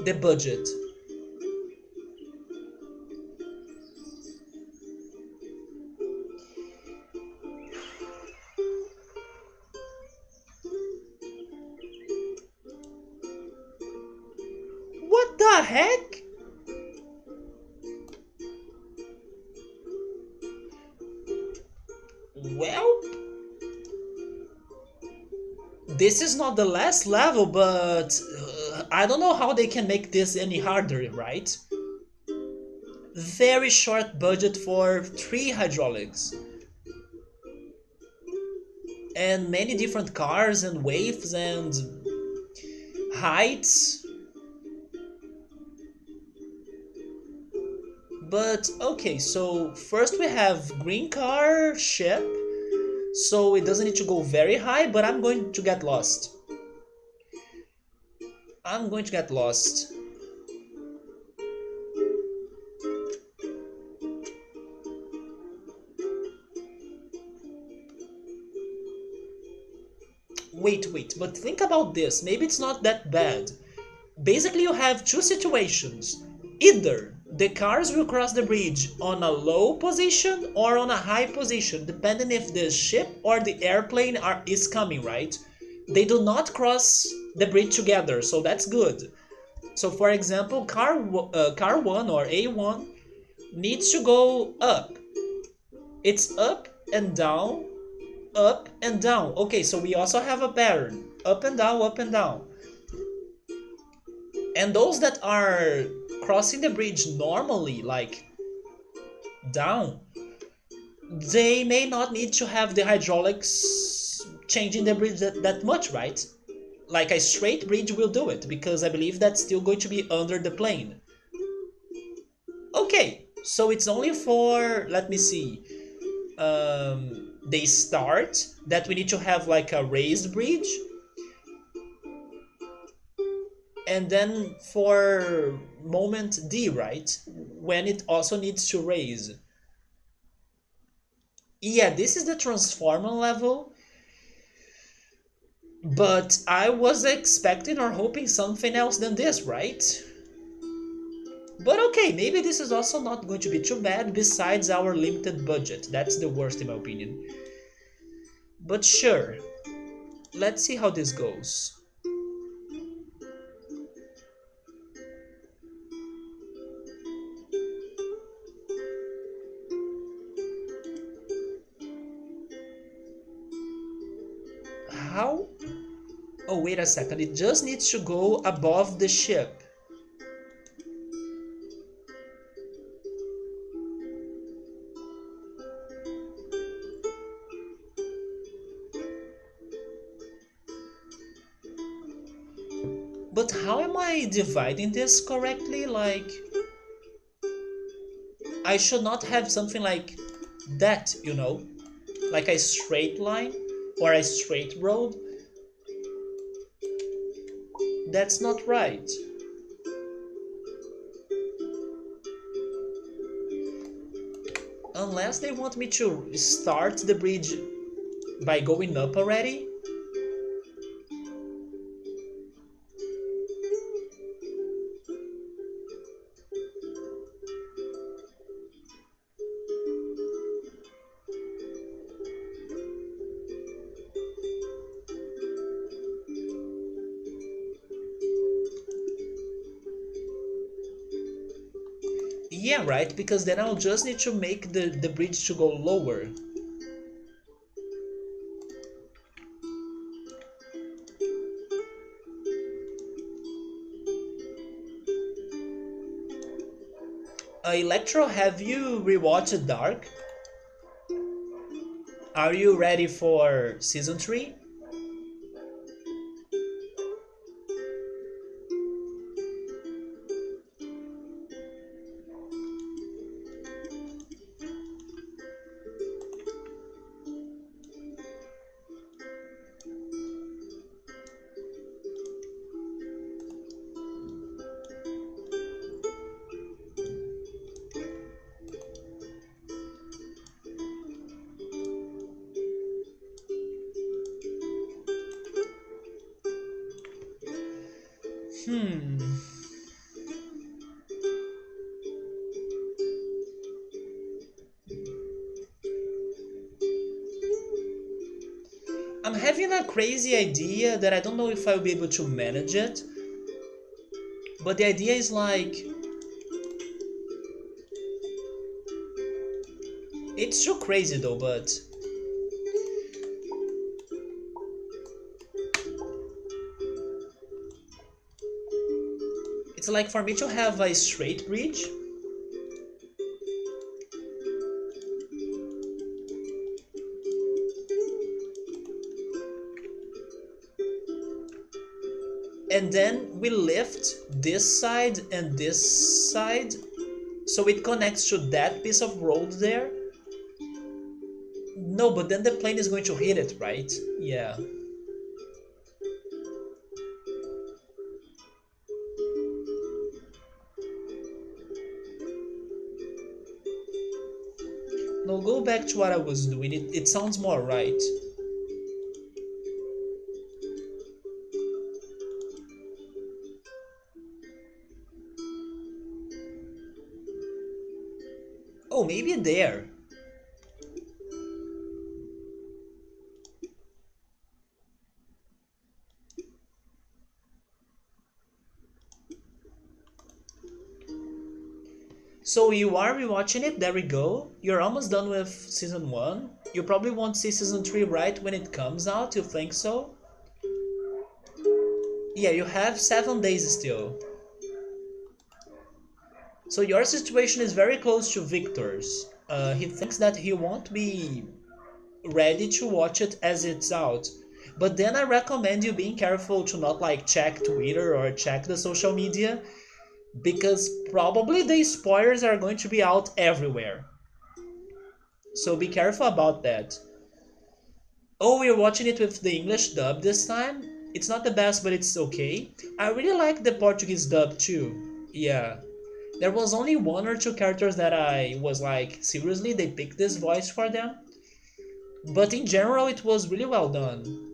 The budget. What the heck? Well, this is not the last level, but I don't know how they can make this any harder, right? Very short budget for 3 hydraulics. And many different cars and waves and heights. But okay, so first we have green car ship, so it doesn't need to go very high, but I'm going to get lost. I'm going to get lost. Wait, but think about this. Maybe it's not that bad. Basically, you have two situations. Either the cars will cross the bridge on a low position or on a high position, depending if the ship or the airplane is coming, right? They do not cross the bridge together, so that's good. So for example, car 1 or A1 needs to go up. It's up and down, up and down. Okay, so we also have a pattern. Up and down, up and down. And those that are crossing the bridge normally, like down, they may not need to have the hydraulics changing the bridge that much, right? Like a straight bridge will do it, because I believe that's still going to be under the plane. Okay, so it's only for, let me see, they start that we need to have like a raised bridge, and then for moment D, right, when it also needs to raise. Yeah, this is the transformer level, but I was expecting or hoping something else than this, right? But okay, maybe this is also not going to be too bad besides our limited budget. That's the worst in my opinion. But sure, let's see how this goes. How? Oh, wait a second. It just needs to go above the ship. But how am I dividing this correctly? Like, I should not have something like that, you know? Like a straight line or a straight road. That's not right. Unless they want me to start the bridge by going up already. Yeah, right, because then I'll just need to make the bridge to go lower. Electro, have you rewatched Dark? Are you ready for season 3? Hmm. I'm having a crazy idea that I don't know if I'll be able to manage it. But the idea is like, it's too crazy though, but it's like for me to have a straight bridge, and then we lift this side and this side so it connects to that piece of road there. No, but then the plane is going to hit it, right? Yeah. No, go back to what I was doing. It sounds more right. Oh, maybe there. So you are rewatching it, there we go. You're almost done with season 1. You probably won't see season 3 right when it comes out, you think so? Yeah, you have 7 days still. So your situation is very close to Victor's. He thinks that he won't be ready to watch it as it's out. But then I recommend you being careful to not like check Twitter or check the social media because probably the spoilers are going to be out everywhere. So be careful about that. Oh, we're watching it with the English dub this time. It's not the best, but it's okay. I really like the Portuguese dub too. Yeah. There was only one or two characters that I was like, seriously, they picked this voice for them? But in general, it was really well done.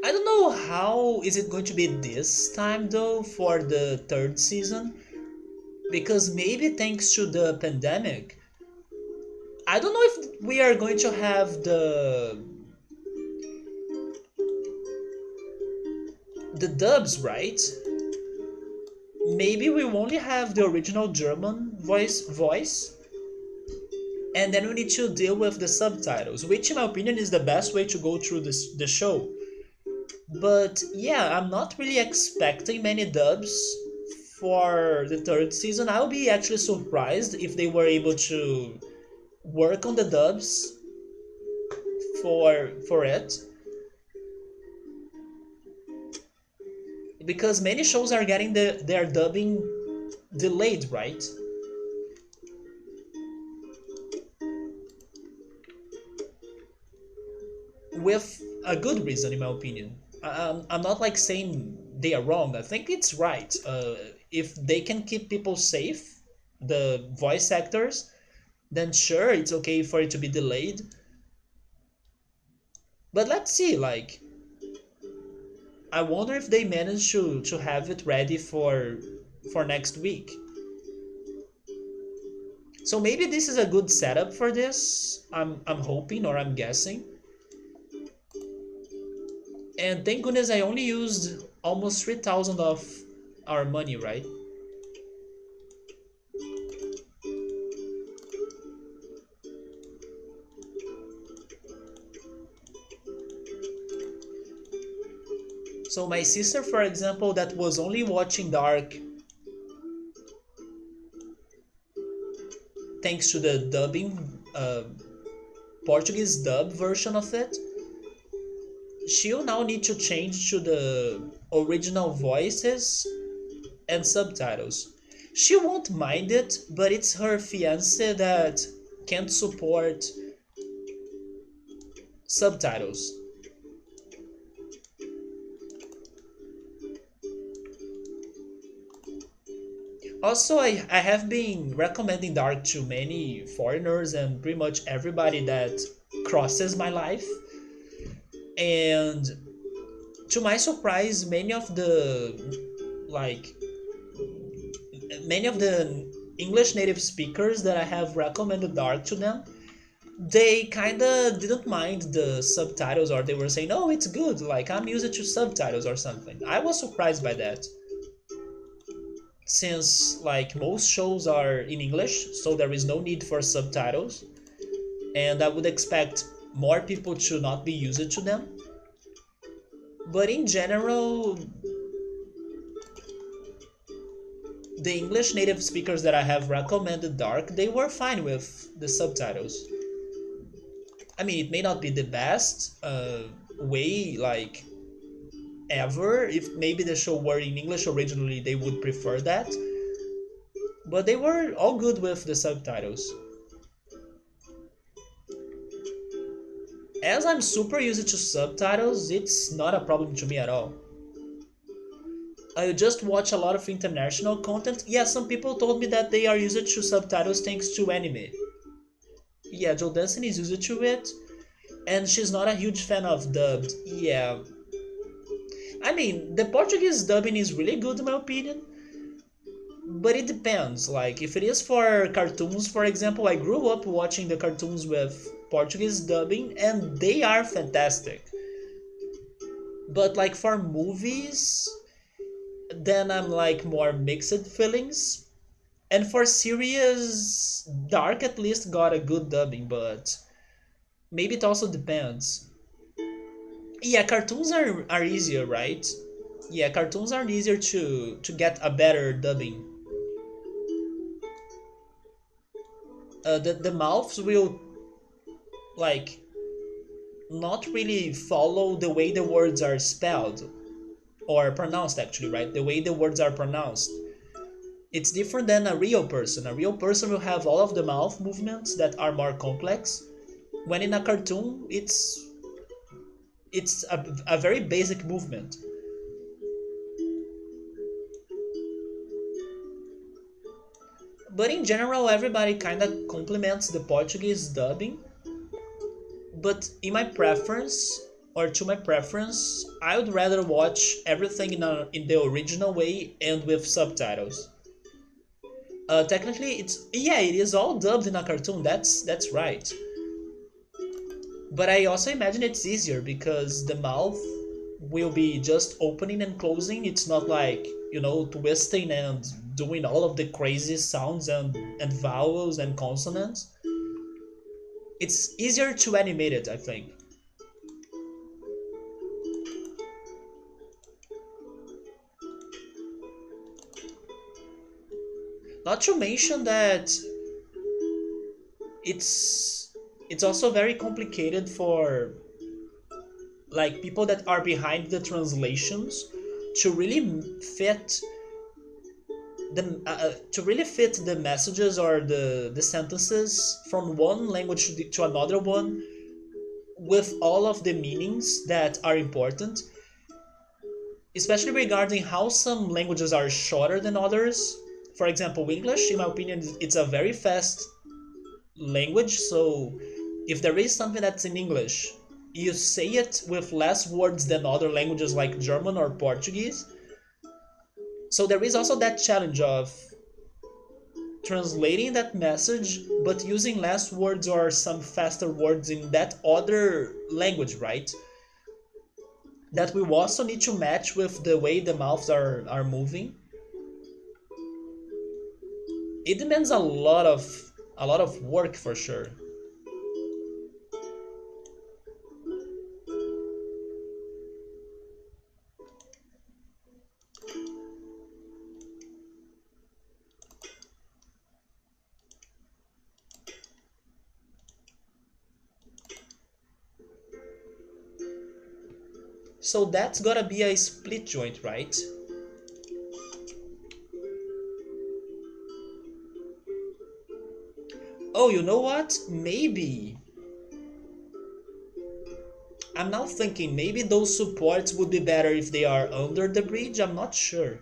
I don't know how is it going to be this time though for the third season because maybe thanks to the pandemic, I don't know if we are going to have the dubs, right? Maybe we only have the original German voice and then we need to deal with the subtitles, which in my opinion is the best way to go through the show. But yeah, I'm not really expecting many dubs for the third season. I'll be actually surprised if they were able to work on the dubs for it because many shows are getting their dubbing delayed, right? With a good reason, in my opinion. I'm not like saying they are wrong. I think it's right. If they can keep people safe, the voice actors, then sure, it's okay for it to be delayed. But let's see, like, I wonder if they manage to have it ready for next week. So maybe this is a good setup for this. I'm hoping or I'm guessing. And thank goodness I only used almost 3,000 of our money, right? So my sister, for example, that was only watching Dark thanks to the dubbing, Portuguese dub version of it, she'll now need to change to the original voices and subtitles. She won't mind it, but it's her fiance that can't support subtitles. Also, I have been recommending Dark to many foreigners and pretty much everybody that crosses my life. And to my surprise, like many of the English native speakers that I have recommended Dark to them, they kinda didn't mind the subtitles or they were saying, "Oh, it's good. Like I'm used to subtitles or something." I was surprised by that since like most shows are in English, so there is no need for subtitles, and I would expect more people to not be used to them. But in general, the English native speakers that I have recommended Dark, they were fine with the subtitles. I mean, it may not be the best way, like ever. If maybe the show were in English originally, they would prefer that. But they were all good with the subtitles. As I'm super used to subtitles, it's not a problem to me at all. I just watch a lot of international content. Yeah, some people told me that they are used to subtitles thanks to anime. Yeah, Joe Danson is used to it, and she's not a huge fan of dubbed. Yeah, I mean, the Portuguese dubbing is really good in my opinion, but it depends. Like, if it is for cartoons, for example, I grew up watching the cartoons with Portuguese dubbing, and they are fantastic. But, like, for movies, then I'm like more mixed feelings. And for series, Dark at least got a good dubbing, but maybe it also depends. Yeah, cartoons are easier, right? Yeah, cartoons are easier to get a better dubbing. The mouths will like not really follow the way the words are spelled or pronounced actually, right? The way the words are pronounced. It's different than a real person. A real person will have all of the mouth movements that are more complex. When in a cartoon, it's a very basic movement. But in general, everybody kind of compliments the Portuguese dubbing. But in my preference, or to my preference, I would rather watch everything in the original way and with subtitles. Technically, it is all dubbed in a cartoon. That's right. But I also imagine it's easier because the mouth will be just opening and closing. It's not like, twisting and doing all of the crazy sounds and vowels and consonants. It's easier to animate it, I think. Not to mention that it's it's also very complicated for like people that are behind the translations to really fit the messages or the sentences from one language to another one with all of the meanings that are important, especially regarding how some languages are shorter than others. For example, English, in my opinion, it's a very fast language, so if there is something that's in English, you say it with less words than other languages like German or Portuguese. So there is also that challenge of translating that message but using less words or some faster words in that other language, right? That we also need to match with the way the mouths are moving. It demands a lot of work for sure. So that's gotta be a split joint, right? Oh, you know what? Maybe. I'm now thinking maybe those supports would be better if they are under the bridge. I'm not sure.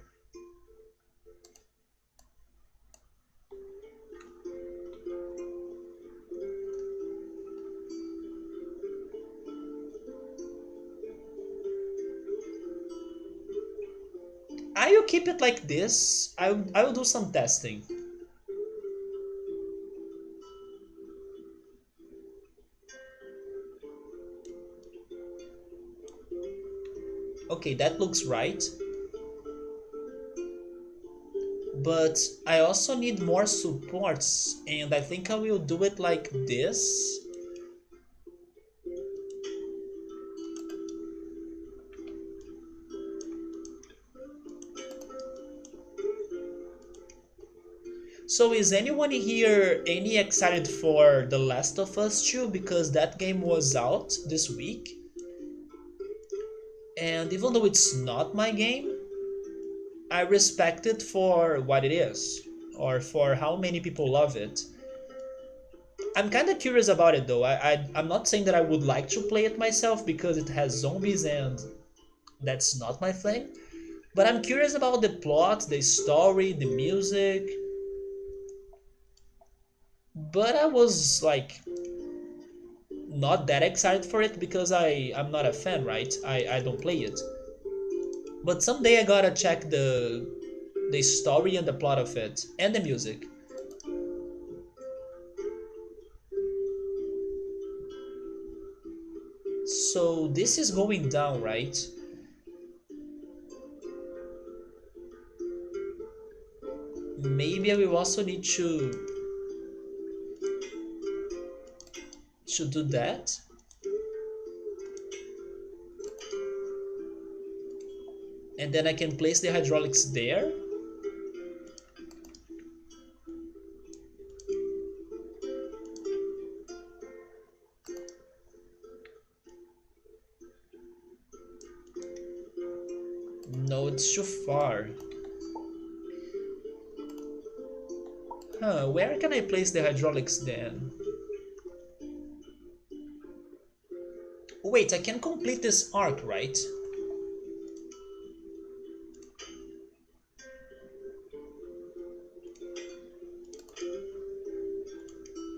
I will keep it like this. I will do some testing. Okay, that looks right. But I also need more supports, and I think I will do it like this. So is anyone here any excited for The Last of Us 2 because that game was out this week? And even though it's not my game, I respect it for what it is, or for how many people love it. I'm kind of curious about it though. I'm not saying that I would like to play it myself because it has zombies and that's not my thing. But I'm curious about the plot, the story, the music. But I was like not that excited for it because I'm not a fan, right? I don't play it. But someday I gotta check the story and the plot of it and the music. So this is going down, right? Maybe I will also need to do that. And then I can place the hydraulics there. No, it's too far. Huh, where can I place the hydraulics then? Wait, I can complete this arc, right?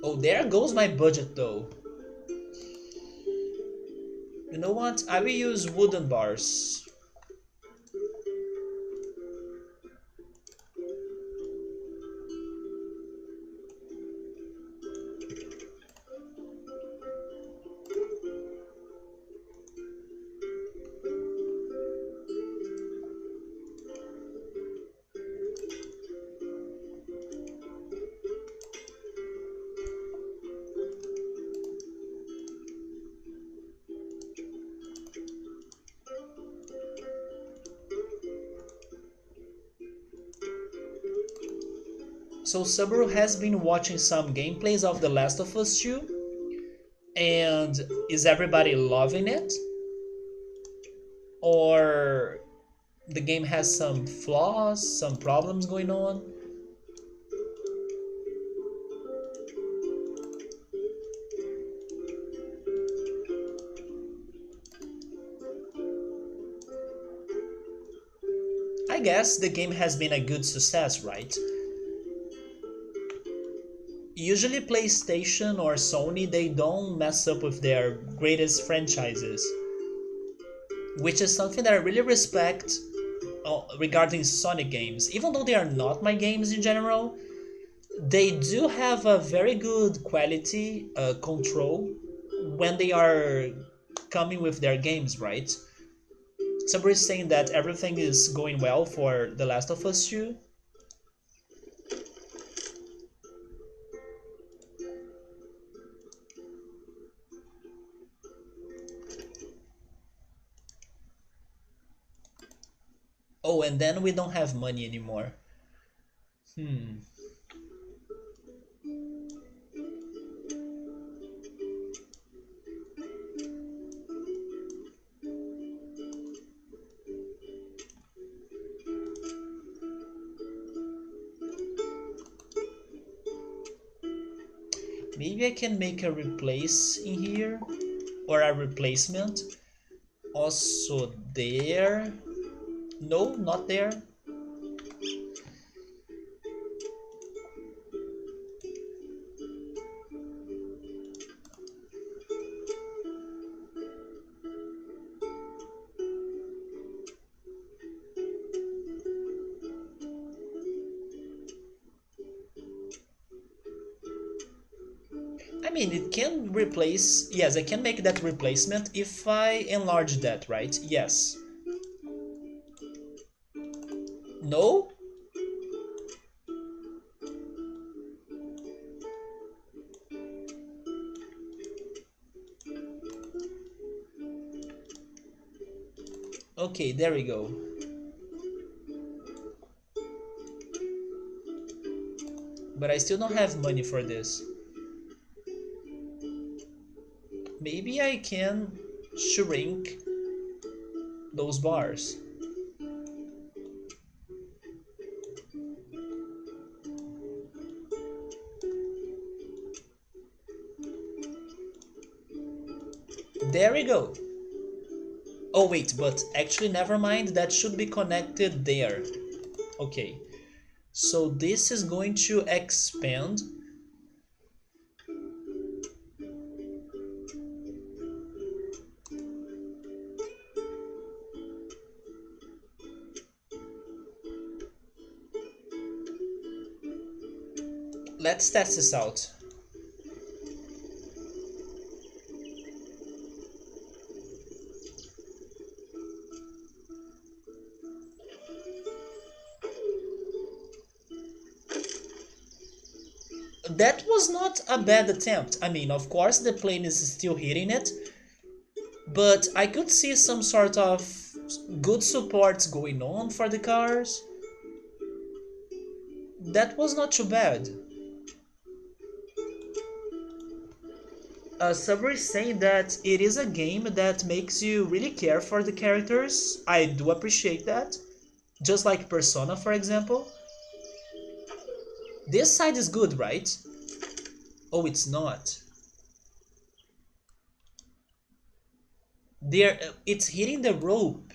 Oh, there goes my budget though. You know what? I will use wooden bars. So Subaru has been watching some gameplays of The Last of Us 2, and is everybody loving it? Or the game has some flaws, some problems going on? I guess the game has been a good success, right? Usually PlayStation or Sony, they don't mess up with their greatest franchises, which is something that I really respect regarding Sonic games. Even though they are not my games in general, they do have a very good quality control when they are coming with their games, right? Somebody's saying that everything is going well for The Last of Us 2. Oh, and then we don't have money anymore. Hmm. Maybe I can make a replace in here, or a replacement. Also there. No, not there. I mean, it can replace. Yes, I can make that replacement if I enlarge that, right? Yes. No? Okay, there we go. But I still don't have money for this. Maybe I can shrink those bars. There we go. Oh wait, but actually never mind, that should be connected there. Okay, so this is going to expand. Let's test this out. That was not a bad attempt. I mean, of course the plane is still hitting it, but I could see some sort of good supports going on for the cars. That was not too bad. Subway is saying that it is a game that makes you really care for the characters. I do appreciate that. Just like Persona, for example. This side is good, right? Oh, it's not. There, it's hitting the rope.